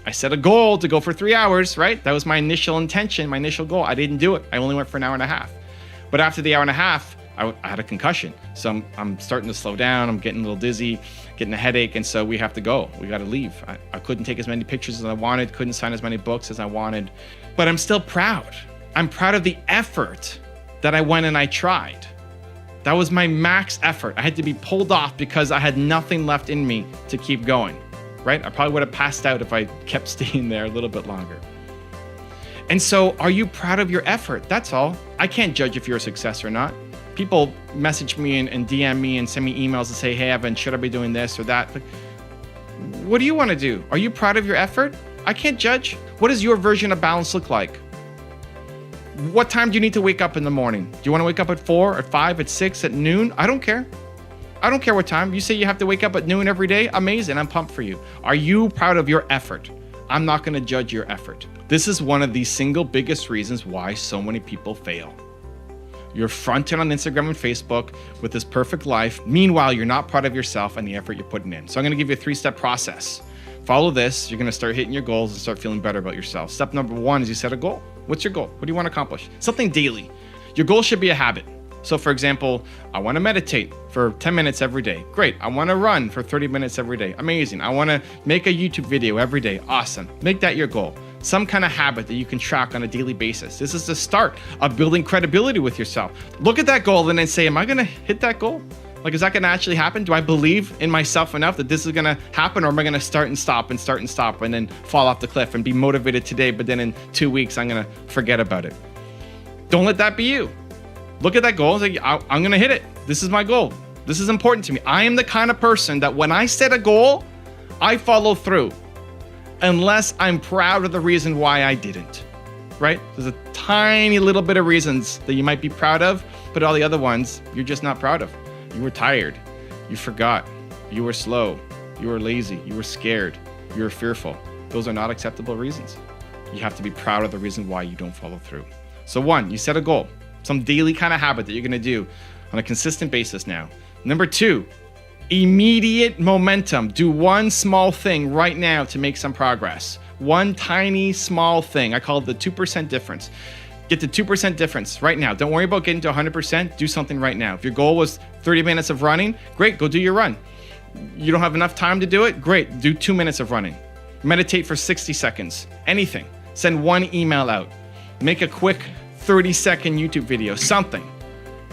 I set a goal to go for 3 hours, right? That was my initial intention, my initial goal. I didn't do it. I only went for an hour and a half. But after the hour and a half, I had a concussion. So I'm starting to slow down. I'm getting a little dizzy, getting a headache. And so we have to go. We got to leave. I couldn't take as many pictures as I wanted, couldn't sign as many books as I wanted. But I'm still proud. I'm proud of the effort that I went and I tried. That was my max effort. I had to be pulled off because I had nothing left in me to keep going, right? I probably would have passed out if I kept staying there a little bit longer. And so, are you proud of your effort? That's all. I can't judge if you're a success or not. People message me and DM me and send me emails and say, hey, Evan, should I be doing this or that? Like, what do you want to do? Are you proud of your effort? I can't judge. What does your version of balance look like? What time do you need to wake up in the morning? Do you want to wake up at 4, at 5, at 6, at noon? I don't care. I don't care what time. You say you have to wake up at noon every day? Amazing. I'm pumped for you. Are you proud of your effort? I'm not going to judge your effort. This is one of the single biggest reasons why so many people fail. You're fronted on Instagram and Facebook with this perfect life. Meanwhile, you're not proud of yourself and the effort you're putting in. So I'm going to give you a 3-step process. Follow this. You're going to start hitting your goals and start feeling better about yourself. Step number 1 is you set a goal. What's your goal? What do you want to accomplish? Something daily. Your goal should be a habit. So for example, I want to meditate for 10 minutes every day. Great. I want to run for 30 minutes every day. Amazing. I want to make a YouTube video every day. Awesome. Make that your goal. Some kind of habit that you can track on a daily basis. This is the start of building credibility with yourself. Look at that goal and then say, am I going to hit that goal? Like, is that going to actually happen? Do I believe in myself enough that this is going to happen? Or am I going to start and stop and then fall off the cliff and be motivated today, but then in 2 weeks, I'm going to forget about it? Don't let that be you. Look at that goal and say, I'm going to hit it. This is my goal. This is important to me. I am the kind of person that when I set a goal, I follow through unless I'm proud of the reason why I didn't, right? There's a tiny little bit of reasons that you might be proud of, but all the other ones you're just not proud of. You were tired, you forgot, you were slow, you were lazy, you were scared, you were fearful. Those are not acceptable reasons. You have to be proud of the reason why you don't follow through. So 1, you set a goal, some daily kind of habit that you're gonna do on a consistent basis now. Number 2, immediate momentum. Do one small thing right now to make some progress. One tiny small thing. I call it the 2% difference. Get the 2% difference right now. Don't worry about getting to 100%. Do something right now. If your goal was 30 minutes of running, great, go do your run. You don't have enough time to do it? Great, do 2 minutes of running. Meditate for 60 seconds. Anything. Send one email out. Make a quick 30-second YouTube video. Something.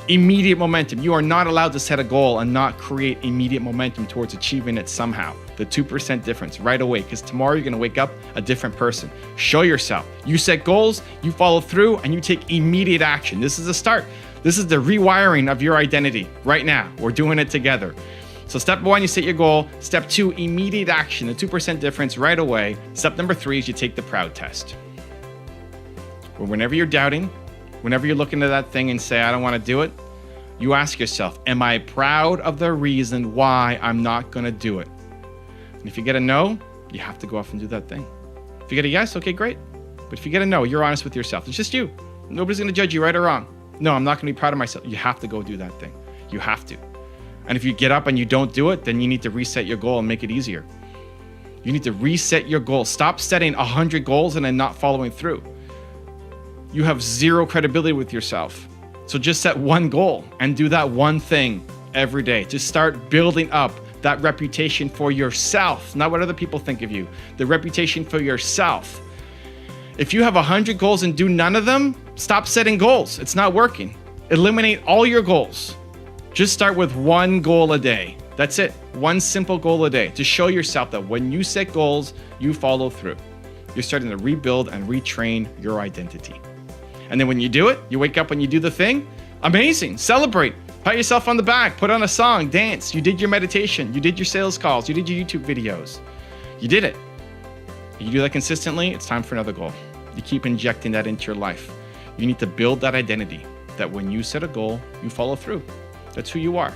Immediate momentum. You are not allowed to set a goal and not create immediate momentum towards achieving it somehow. The 2% difference right away, because tomorrow you're going to wake up a different person. Show yourself. You set goals, you follow through, and you take immediate action. This is a start. This is the rewiring of your identity right now. We're doing it together. So step 1, you set your goal. Step 2, immediate action, the 2% difference right away. Step number 3 is you take the proud test. Whenever you're doubting, whenever you're looking at that thing and say, I don't want to do it, you ask yourself, am I proud of the reason why I'm not going to do it? And if you get a no, you have to go off and do that thing. If you get a yes, okay, great. But if you get a no, you're honest with yourself. It's just you. Nobody's going to judge you right or wrong. No, I'm not going to be proud of myself. You have to go do that thing. You have to. And if you get up and you don't do it, then you need to reset your goal and make it easier. You need to reset your goal. Stop setting 100 goals and then not following through. You have zero credibility with yourself. So just set one goal and do that one thing every day. Just start building up that reputation for yourself, not what other people think of you, the reputation for yourself. If you have 100 goals and do none of them, stop setting goals. It's not working. Eliminate all your goals. Just start with one goal a day. That's it. One simple goal a day to show yourself that when you set goals, you follow through. You're starting to rebuild and retrain your identity. And then when you do it, you wake up and you do the thing, amazing, celebrate, pat yourself on the back, put on a song, dance. You did your meditation, you did your sales calls, you did your YouTube videos. You did it. You do that consistently, it's time for another goal. You keep injecting that into your life. You need to build that identity that when you set a goal, you follow through. That's who you are.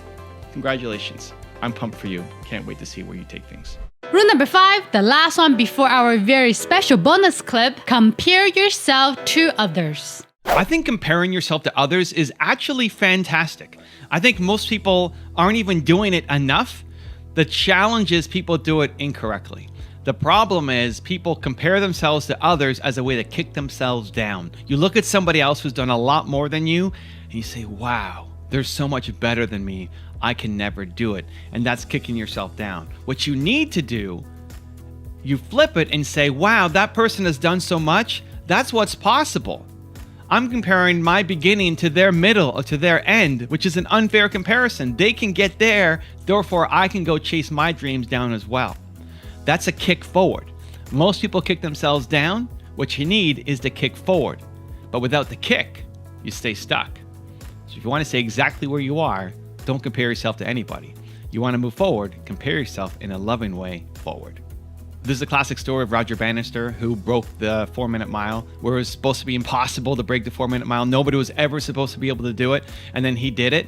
Congratulations. I'm pumped for you. Can't wait to see where you take things. Rule number 5, the last one before our very special bonus clip, compare yourself to others. I think comparing yourself to others is actually fantastic. I think most people aren't even doing it enough. The challenge is people do it incorrectly. The problem is people compare themselves to others as a way to kick themselves down. You look at somebody else who's done a lot more than you, and you say, wow, they're so much better than me. I can never do it. And that's kicking yourself down. What you need to do, you flip it and say, wow, that person has done so much. That's what's possible. I'm comparing my beginning to their middle or to their end, which is an unfair comparison. They can get there, therefore I can go chase my dreams down as well. That's a kick forward. Most people kick themselves down. What you need is to kick forward. But without the kick, you stay stuck. So if you want to stay exactly where you are, don't compare yourself to anybody. You want to move forward, compare yourself in a loving way forward. This is a classic story of Roger Bannister, who broke the 4-minute mile, where it was supposed to be impossible to break the 4-minute mile. Nobody was ever supposed to be able to do it. And then he did it.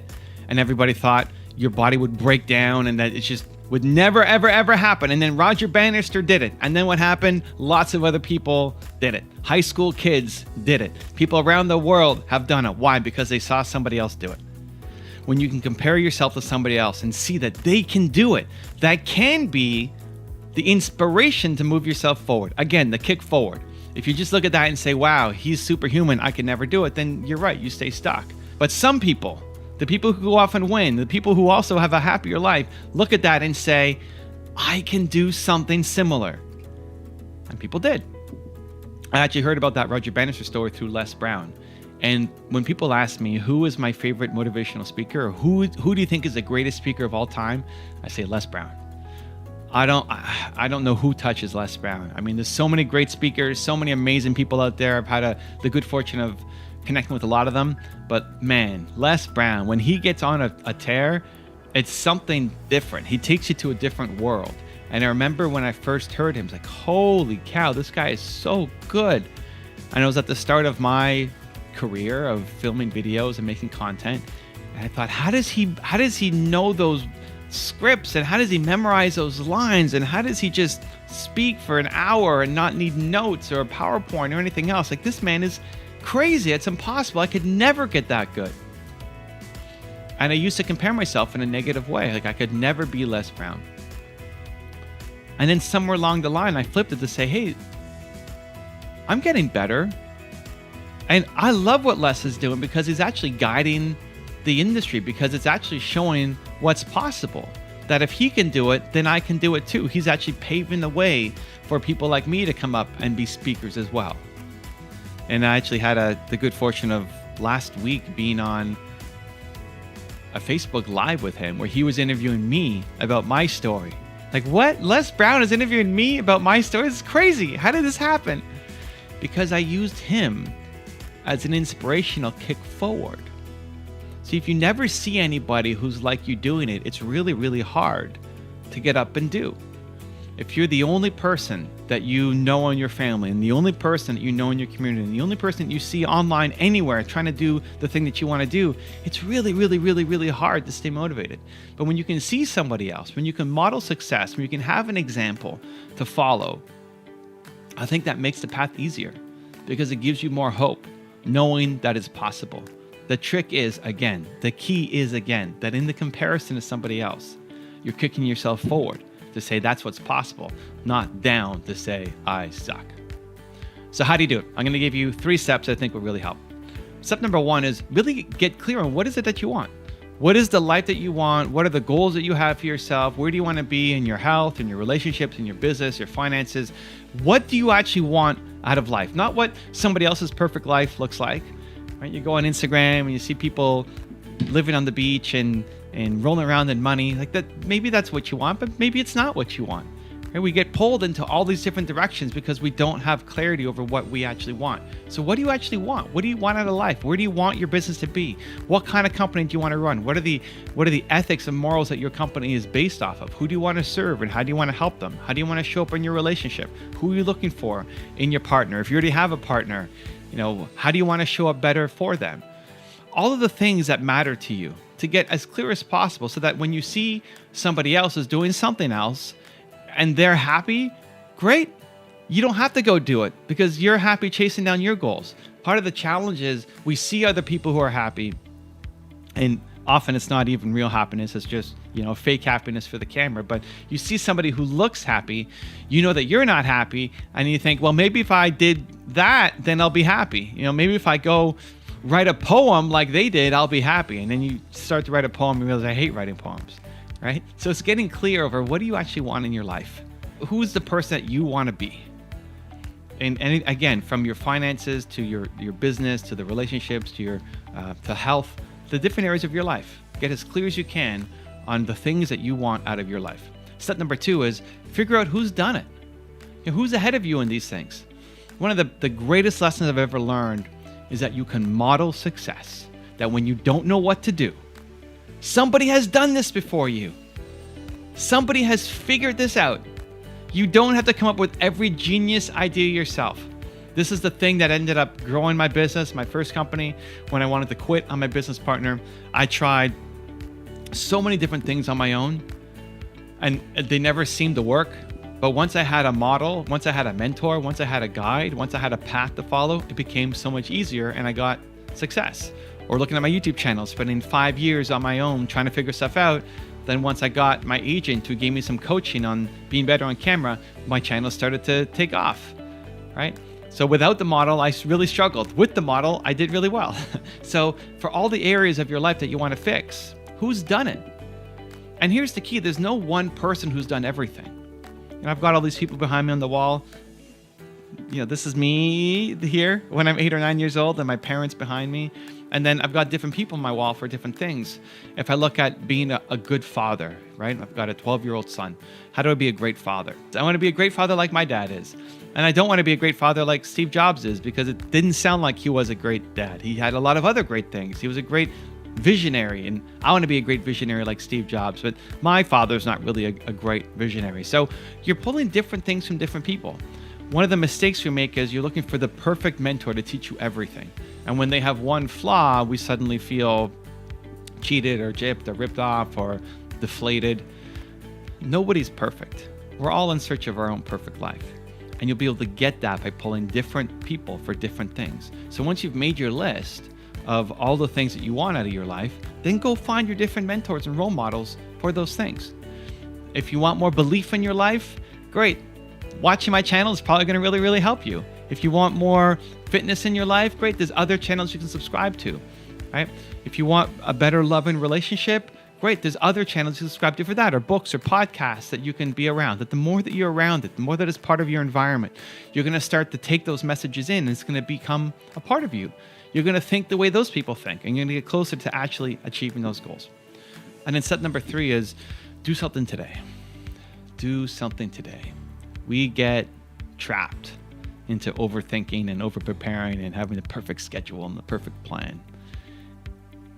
And everybody thought your body would break down and that it just would never, ever, ever happen. And then Roger Bannister did it. And then what happened? Lots of other people did it. High school kids did it. People around the world have done it. Why? Because they saw somebody else do it. When you can compare yourself to somebody else and see that they can do it, that can be the inspiration to move yourself forward. Again, the kick forward. If you just look at that and say, wow, he's superhuman, I can never do it, then you're right, you stay stuck. But some people the people who go off and win, the people who also have a happier life, look at that and say, I can do something similar. And people did. I actually heard about that Roger Bannister story through Les Brown. And when people ask me, who is my favorite motivational speaker, or who do you think is the greatest speaker of all time? I say Les Brown. I don't know who touches Les Brown. I mean, there's so many great speakers, so many amazing people out there. I've had the good fortune of connecting with a lot of them. But man, Les Brown, when he gets on a tear, it's something different. He takes you to a different world. And I remember when I first heard him, it's like, holy cow, this guy is so good. And it was at the start of my career of filming videos and making content. And I thought, how does he know those scripts, and how does he memorize those lines, and how does he just speak for an hour and not need notes or a PowerPoint or anything else? Like, this man is crazy. It's impossible. I could never get that good. And I used to compare myself in a negative way. Like, I could never be Les Brown. And then somewhere along the line, I flipped it to say, hey, I'm getting better. And I love what Les is doing, because he's actually guiding the industry, because it's actually showing what's possible. That if he can do it, then I can do it too. He's actually paving the way for people like me to come up and be speakers as well. And I actually had the good fortune of last week being on a Facebook Live with him, where he was interviewing me about my story. Like, what? Les Brown is interviewing me about my story? This is crazy. How did this happen? Because I used him as an inspirational kick forward. See, if you never see anybody who's like you doing it, it's really, really hard to get up and do. If you're the only person that you know in your family, and the only person that you know in your community, and the only person that you see online anywhere trying to do the thing that you want to do, it's really, really, really, really hard to stay motivated. But when you can see somebody else, when you can model success, when you can have an example to follow, I think that makes the path easier, because it gives you more hope, knowing that it's possible. The trick is, again, the key is, again, that in the comparison to somebody else, you're kicking yourself forward to say that's what's possible, not down to say I suck. So how do you do it? I'm going to give you 3 steps I think will really help. Step number 1 is really get clear on what is it that you want. What is the life that you want? What are the goals that you have for yourself? Where do you want to be in your health, in your relationships, in your business, your finances? What do you actually want out of life? Not what somebody else's perfect life looks like. Right? You go on Instagram and you see people living on the beach and rolling around in money. Like that, maybe that's what you want, but maybe it's not what you want. Right? We get pulled into all these different directions because we don't have clarity over what we actually want. So what do you actually want? What do you want out of life? Where do you want your business to be? What kind of company do you want to run? What are the ethics and morals that your company is based off of? Who do you want to serve, and how do you want to help them? How do you want to show up in your relationship? Who are you looking for in your partner? If you already have a partner, how do you want to show up better for them? All of the things that matter to you, to get as clear as possible, so that when you see somebody else is doing something else and they're happy, great. You don't have to go do it because you're happy chasing down your goals. Part of the challenge is we see other people who are happy, and often it's not even real happiness. It's just, fake happiness for the camera. But you see somebody who looks happy, you know that you're not happy, and you think, well, maybe if I did that, then I'll be happy. Maybe if I go write a poem like they did, I'll be happy. And then you start to write a poem and realize I hate writing poems, right? So it's getting clear over what do you actually want in your life? Who's the person that you want to be? And again, from your finances to your business, to the relationships, to your to health, the different areas of your life. Get as clear as you can on the things that you want out of your life. Step number 2 is figure out who's done it. Who's ahead of you in these things? One of the greatest lessons I've ever learned is that you can model success. That when you don't know what to do, somebody has done this before you. Somebody has figured this out. You don't have to come up with every genius idea yourself. This is the thing that ended up growing my business, my first company. When I wanted to quit on my business partner, I tried so many different things on my own, and they never seemed to work. But once I had a model, once I had a mentor, once I had a guide, once I had a path to follow, it became so much easier and I got success. Or looking at my YouTube channel, spending 5 years on my own trying to figure stuff out. Then once I got my agent who gave me some coaching on being better on camera, my channel started to take off, right? So without the model, I really struggled. With the model, I did really well. So for all the areas of your life that you want to fix, who's done it? And here's the key. There's no one person who's done everything. I've got all these people behind me on the wall. This is me here when I'm 8 or 9 years old, and my parents behind me. And then I've got different people on my wall for different things. If I look at being a good father, right? I've got a 12-year-old son. How do I be a great father? I want to be a great father like my dad is. And I don't want to be a great father like Steve Jobs is, because it didn't sound like he was a great dad. He had a lot of other great things. He was a great visionary, and I want to be a great visionary like Steve Jobs, but my father's not really a great visionary. So you're pulling different things from different people. One of the mistakes we make is you're looking for the perfect mentor to teach you everything. And when they have one flaw, we suddenly feel cheated or gypped or ripped off or deflated. Nobody's perfect. We're all in search of our own perfect life. And you'll be able to get that by pulling different people for different things. So once you've made your list of all the things that you want out of your life, then go find your different mentors and role models for those things. If you want more belief in your life, great. Watching my channel is probably going to really, really help you. If you want more fitness in your life, great. There's other channels you can subscribe to, right? If you want a better loving relationship, great. There's other channels you subscribe to for that, or books or podcasts that you can be around. That the more that you're around it, the more that it's part of your environment, you're going to start to take those messages in, and it's going to become a part of you. You're going to think the way those people think, and you're going to get closer to actually achieving those goals. And then step number 3 is do something today. Do something today. We get trapped into overthinking and over-preparing and having the perfect schedule and the perfect plan.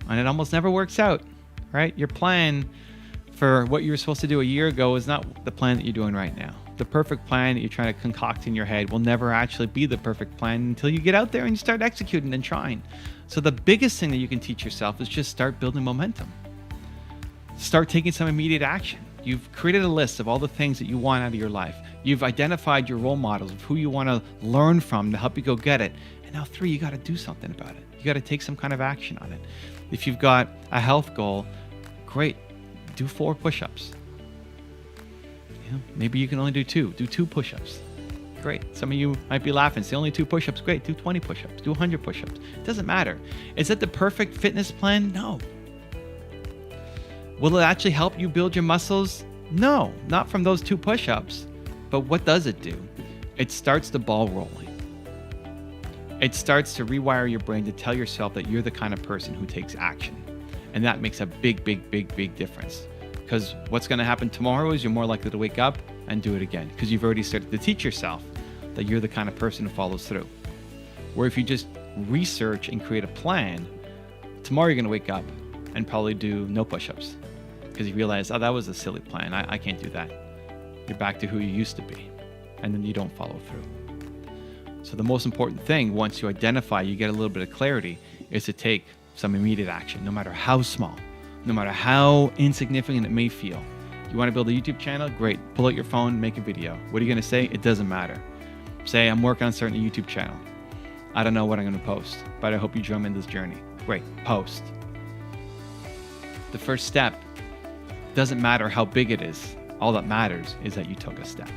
And it almost never works out, right? Your plan for what you were supposed to do a year ago is not the plan that you're doing right now. The perfect plan that you're trying to concoct in your head will never actually be the perfect plan until you get out there and you start executing and trying. So the biggest thing that you can teach yourself is just start building momentum. Start taking some immediate action. You've created a list of all the things that you want out of your life. You've identified your role models of who you want to learn from to help you go get it. And now 3, you got to do something about it. You got to take some kind of action on it. If you've got a health goal, great. Do 4 push-ups. Maybe you can only do 2. Do 2 push-ups. Great. Some of you might be laughing. Say only 2 push-ups. Great. Do 20 push-ups. Do 100 push-ups. It doesn't matter. Is that the perfect fitness plan? No. Will it actually help you build your muscles? No, not from those 2 push-ups. But what does it do? It starts the ball rolling. It starts to rewire your brain to tell yourself that you're the kind of person who takes action. And that makes a big, big, big, big difference. Because what's going to happen tomorrow is you're more likely to wake up and do it again. Because you've already started to teach yourself that you're the kind of person who follows through. Where if you just research and create a plan, tomorrow you're going to wake up and probably do no push-ups. Because you realize, oh, that was a silly plan. I can't do that. You're back to who you used to be. And then you don't follow through. So the most important thing, once you identify, you get a little bit of clarity, is to take some immediate action, no matter how small, no matter how insignificant it may feel. You want to build a YouTube channel? Great. Pull out your phone, make a video. What are you going to say? It doesn't matter. Say, I'm working on starting a YouTube channel. I don't know what I'm going to post, but I hope you join me in this journey. Great. Post. The first step doesn't matter how big it is. All that matters is that you took a step.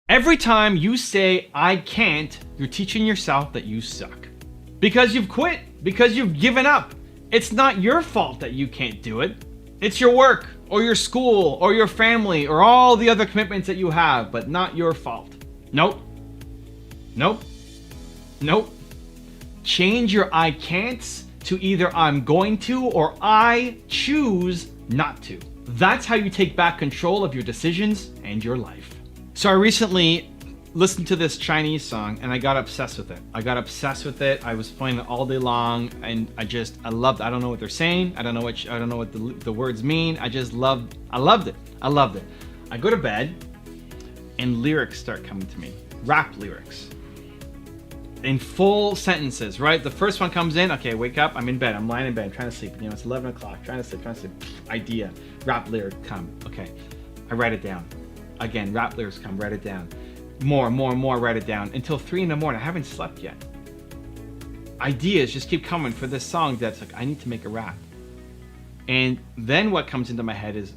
Every time you say, I can't, you're teaching yourself that you suck. Because you've quit, because you've given up. It's not your fault that you can't do it. It's your work, or your school, or your family, or all the other commitments that you have, but not your fault. Nope. Nope. Nope. Change your I can'ts to either I'm going to or I choose not to. That's how you take back control of your decisions and your life. So I recently listened to this Chinese song and I got obsessed with it. I was playing it all day long and I loved it. I don't know what they're saying. I don't know what the words mean. I loved it. I go to bed and lyrics start coming to me. Rap lyrics. In full sentences, right? The first one comes in, okay, wake up, I'm in bed, I'm lying in bed, trying to sleep, it's 11 o'clock, trying to sleep, idea, rap lyric come, okay. I write it down. Again, rap lyrics come, write it down. More, write it down, until 3 in the morning, I haven't slept yet. Ideas just keep coming for this song that's like, I need to make a rap. And then what comes into my head is,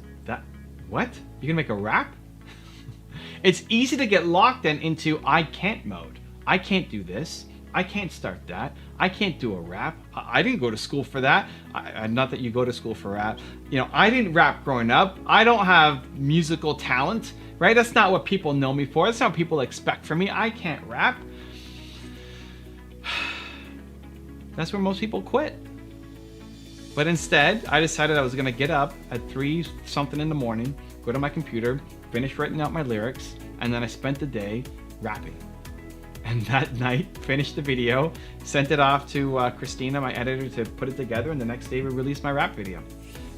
what? You're gonna make a rap? It's easy to get locked then into I can't mode. I can't do this. I can't start that. I can't do a rap. I didn't go to school for that. Not that you go to school for rap. I didn't rap growing up. I don't have musical talent, right? That's not what people know me for. That's not what people expect from me. I can't rap. That's where most people quit. But instead, I decided I was gonna get up at 3 something in the morning, go to my computer, finish writing out my lyrics, and then I spent the day rapping. And that night, finished the video, sent it off to Christina, my editor, to put it together, and the next day we released my rap video.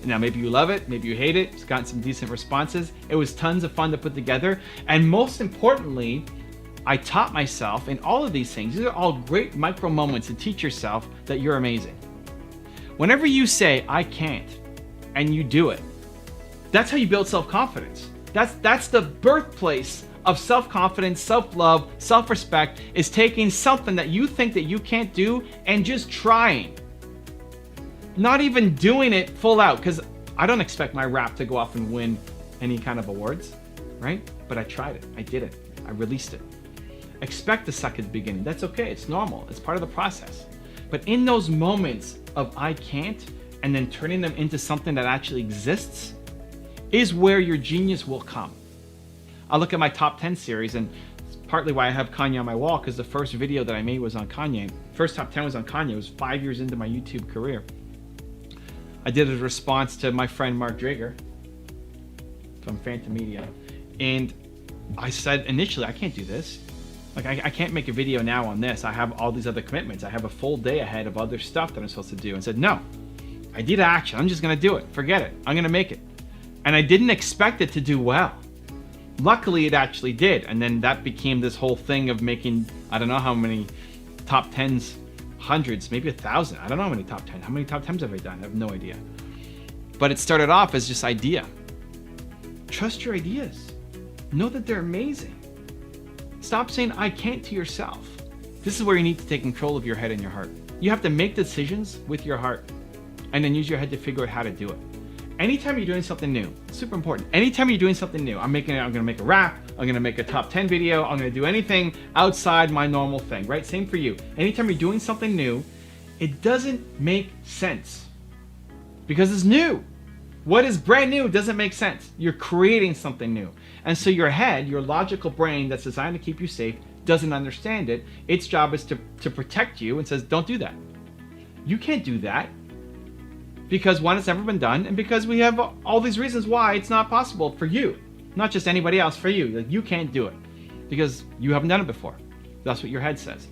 Now, maybe you love it, maybe you hate it, it's gotten some decent responses. It was tons of fun to put together, and most importantly, I taught myself in all of these things. These are all great micro moments to teach yourself that you're amazing. Whenever you say, I can't, and you do it, that's how you build self-confidence. That's the birthplace of self-confidence, self-love, self-respect, is taking something that you think that you can't do and just trying. Not even doing it full out, because I don't expect my rap to go off and win any kind of awards, right? But I tried it, I did it, I released it. Expect to suck at the beginning, that's okay, it's normal, it's part of the process. But in those moments of I can't, and then turning them into something that actually exists, is where your genius will come. I look at my top 10 series, and it's partly why I have Kanye on my wall, because the first video that I made was on Kanye. First top 10 was on Kanye. It was 5 years into my YouTube career. I did a response to my friend Mark Drager from Phantom Media, and I said initially, I can't do this. Like, I can't make a video now on this. I have all these other commitments. I have a full day ahead of other stuff that I'm supposed to do. And said, no, I did action. I'm just gonna do it. Forget it. I'm gonna make it. And I didn't expect it to do well. Luckily, it actually did. And then that became this whole thing of making, I don't know how many top 10s, hundreds, maybe 1,000. I don't know how many top 10. How many top 10s have I done? I have no idea. But it started off as just idea. Trust your ideas. Know that they're amazing. Stop saying I can't to yourself. This is where you need to take control of your head and your heart. You have to make decisions with your heart and then use your head to figure out how to do it. Anytime you're doing something new, super important. Anytime you're doing something new, I'm gonna make a rap, I'm gonna make a top 10 video, I'm gonna do anything outside my normal thing, right? Same for you. Anytime you're doing something new, it doesn't make sense because it's new. What is brand new doesn't make sense. You're creating something new. And so your head, your logical brain that's designed to keep you safe, doesn't understand it. Its job is to protect you and says, don't do that. You can't do that because one, it's never been done, and because we have all these reasons why it's not possible for you, not just anybody else, for you. Like, you can't do it because you haven't done it before. That's what your head says.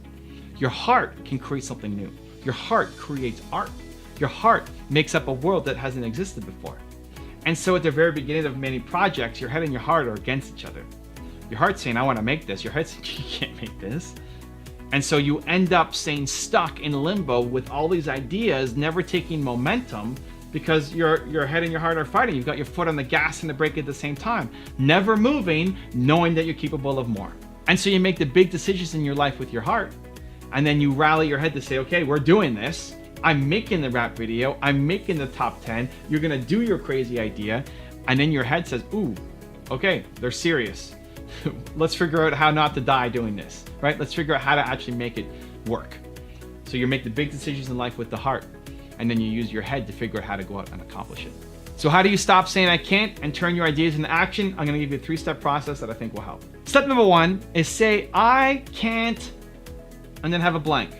Your heart can create something new. Your heart creates art. Your heart makes up a world that hasn't existed before. And so at the very beginning of many projects, your head and your heart are against each other. Your heart's saying, I want to make this. Your head's saying, you can't make this. And so you end up staying stuck in limbo with all these ideas, never taking momentum because your head and your heart are fighting. You've got your foot on the gas and the brake at the same time, never moving, knowing that you're capable of more. And so you make the big decisions in your life with your heart, and then you rally your head to say, okay, we're doing this. I'm making the rap video. I'm making the top 10. You're gonna do your crazy idea. And then your head says, ooh, okay, they're serious. Let's figure out how not to die doing this, right? Let's figure out how to actually make it work. So you make the big decisions in life with the heart, and then you use your head to figure out how to go out and accomplish it. So how do you stop saying I can't and turn your ideas into action? I'm gonna give you a 3-step process that I think will help. Step number 1 is say I can't, and then have a blank.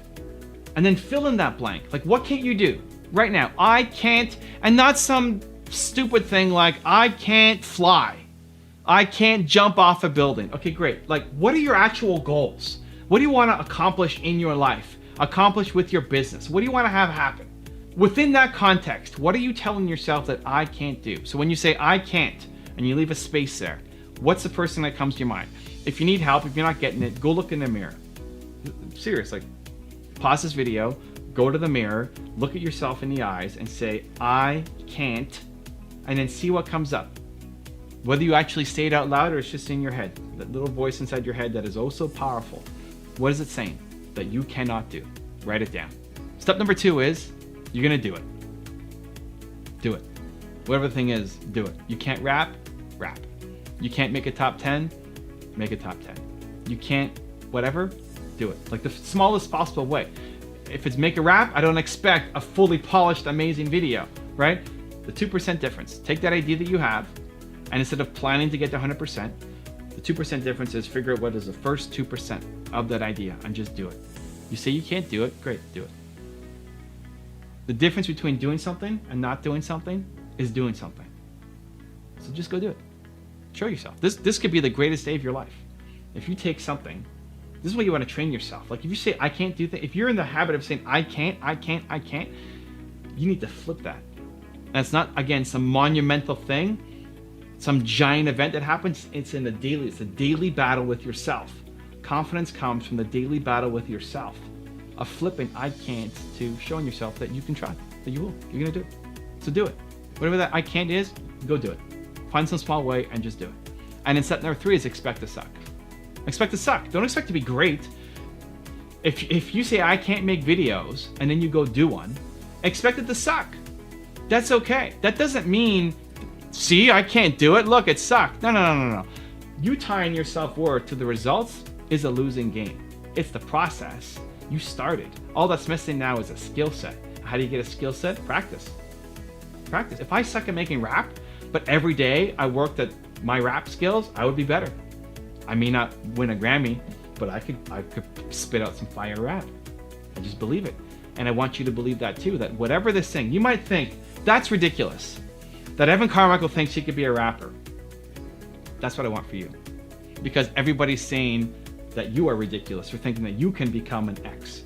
And then fill in that blank. Like, what can't you do right now? I can't, and not some stupid thing like I can't fly. I can't jump off a building. Okay, great. Like, what are your actual goals? What do you want to accomplish in your life? Accomplish with your business? What do you want to have happen? Within that context, what are you telling yourself that I can't do? So when you say I can't, and you leave a space there, what's the first thing that comes to your mind? If you need help, if you're not getting it, go look in the mirror. Serious, like, pause this video, go to the mirror, look at yourself in the eyes and say, I can't, and then see what comes up. Whether you actually say it out loud or it's just in your head, that little voice inside your head that is oh so powerful. What is it saying that you cannot do? Write it down. Step number 2 is you're gonna do it. Do it. Whatever the thing is, do it. You can't rap, rap. You can't make a top 10, make a top 10. You can't, whatever, do it. Like the smallest possible way. If it's make a rap, I don't expect a fully polished, amazing video, right? The 2% difference. Take that idea that you have, and instead of planning to get to 100%, the 2% difference is figure out what is the first 2% of that idea and just do it. You say you can't do it, great, do it. The difference between doing something and not doing something is doing something. So just go do it. Show yourself. This could be the greatest day of your life. If you take something, this is what you want to train yourself. Like if you say, I can't do things, if you're in the habit of saying, I can't, you need to flip that. And it's not, again, some monumental thing, some giant event that happens. It's a daily battle with yourself. Confidence comes from the daily battle with yourself. Of flipping I can't to showing yourself that you can try, that you will, you're gonna do it. So do it. Whatever that I can't is, go do it. Find some small way and just do it. And then step number 3 is expect to suck. Expect to suck. Don't expect to be great. If you say I can't make videos and then you go do one, expect it to suck. That's okay. That doesn't mean, see, I can't do it. Look, it sucked. No. You tying your self-worth to the results is a losing game. It's the process. You started. All that's missing now is a skill set. How do you get a skill set? Practice. Practice. If I suck at making rap, but every day I worked at my rap skills, I would be better. I may not win a Grammy, but I could spit out some fire rap. I just believe it. And I want you to believe that too, that whatever this thing, you might think, that's ridiculous. That Evan Carmichael thinks he could be a rapper. That's what I want for you. Because everybody's saying that you are ridiculous for thinking that you can become an X.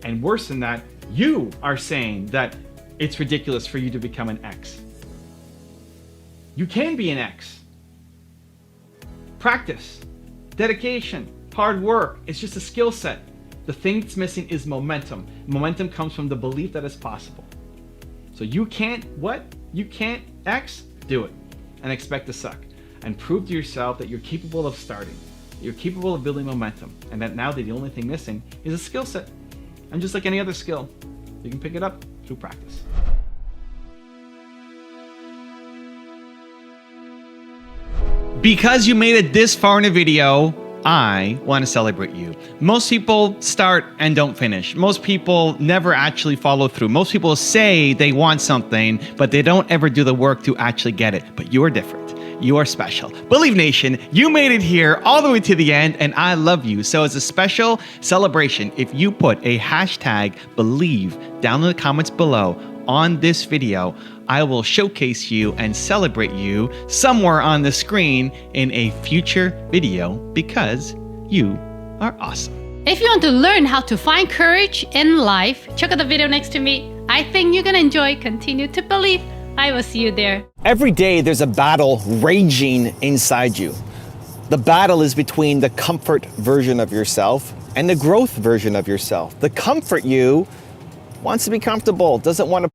And worse than that, you are saying that it's ridiculous for you to become an X. You can be an X. Practice, dedication, hard work. It's just a skill set. The thing that's missing is momentum. Momentum comes from the belief that it's possible. So you can't what? You can't X? Do it. And expect to suck. And prove to yourself that you're capable of starting. You're capable of building momentum, and that now the only thing missing is a skill set. And just like any other skill, you can pick it up through practice. Because you made it this far in a video, I want to celebrate you. Most people start and don't finish. Most people never actually follow through. Most people say they want something, but they don't ever do the work to actually get it. But you are different. You are special. Believe Nation, you made it here all the way to the end, and I love you. So as a special celebration, if you put a hashtag believe down in the comments below on this video, I will showcase you and celebrate you somewhere on the screen in a future video because you are awesome. If you want to learn how to find courage in life, check out the video next to me. I think you're gonna enjoy. Continue to believe. I will see you there. Every day there's a battle raging inside you. The battle is between the comfort version of yourself and the growth version of yourself. The comfort you wants to be comfortable, doesn't want to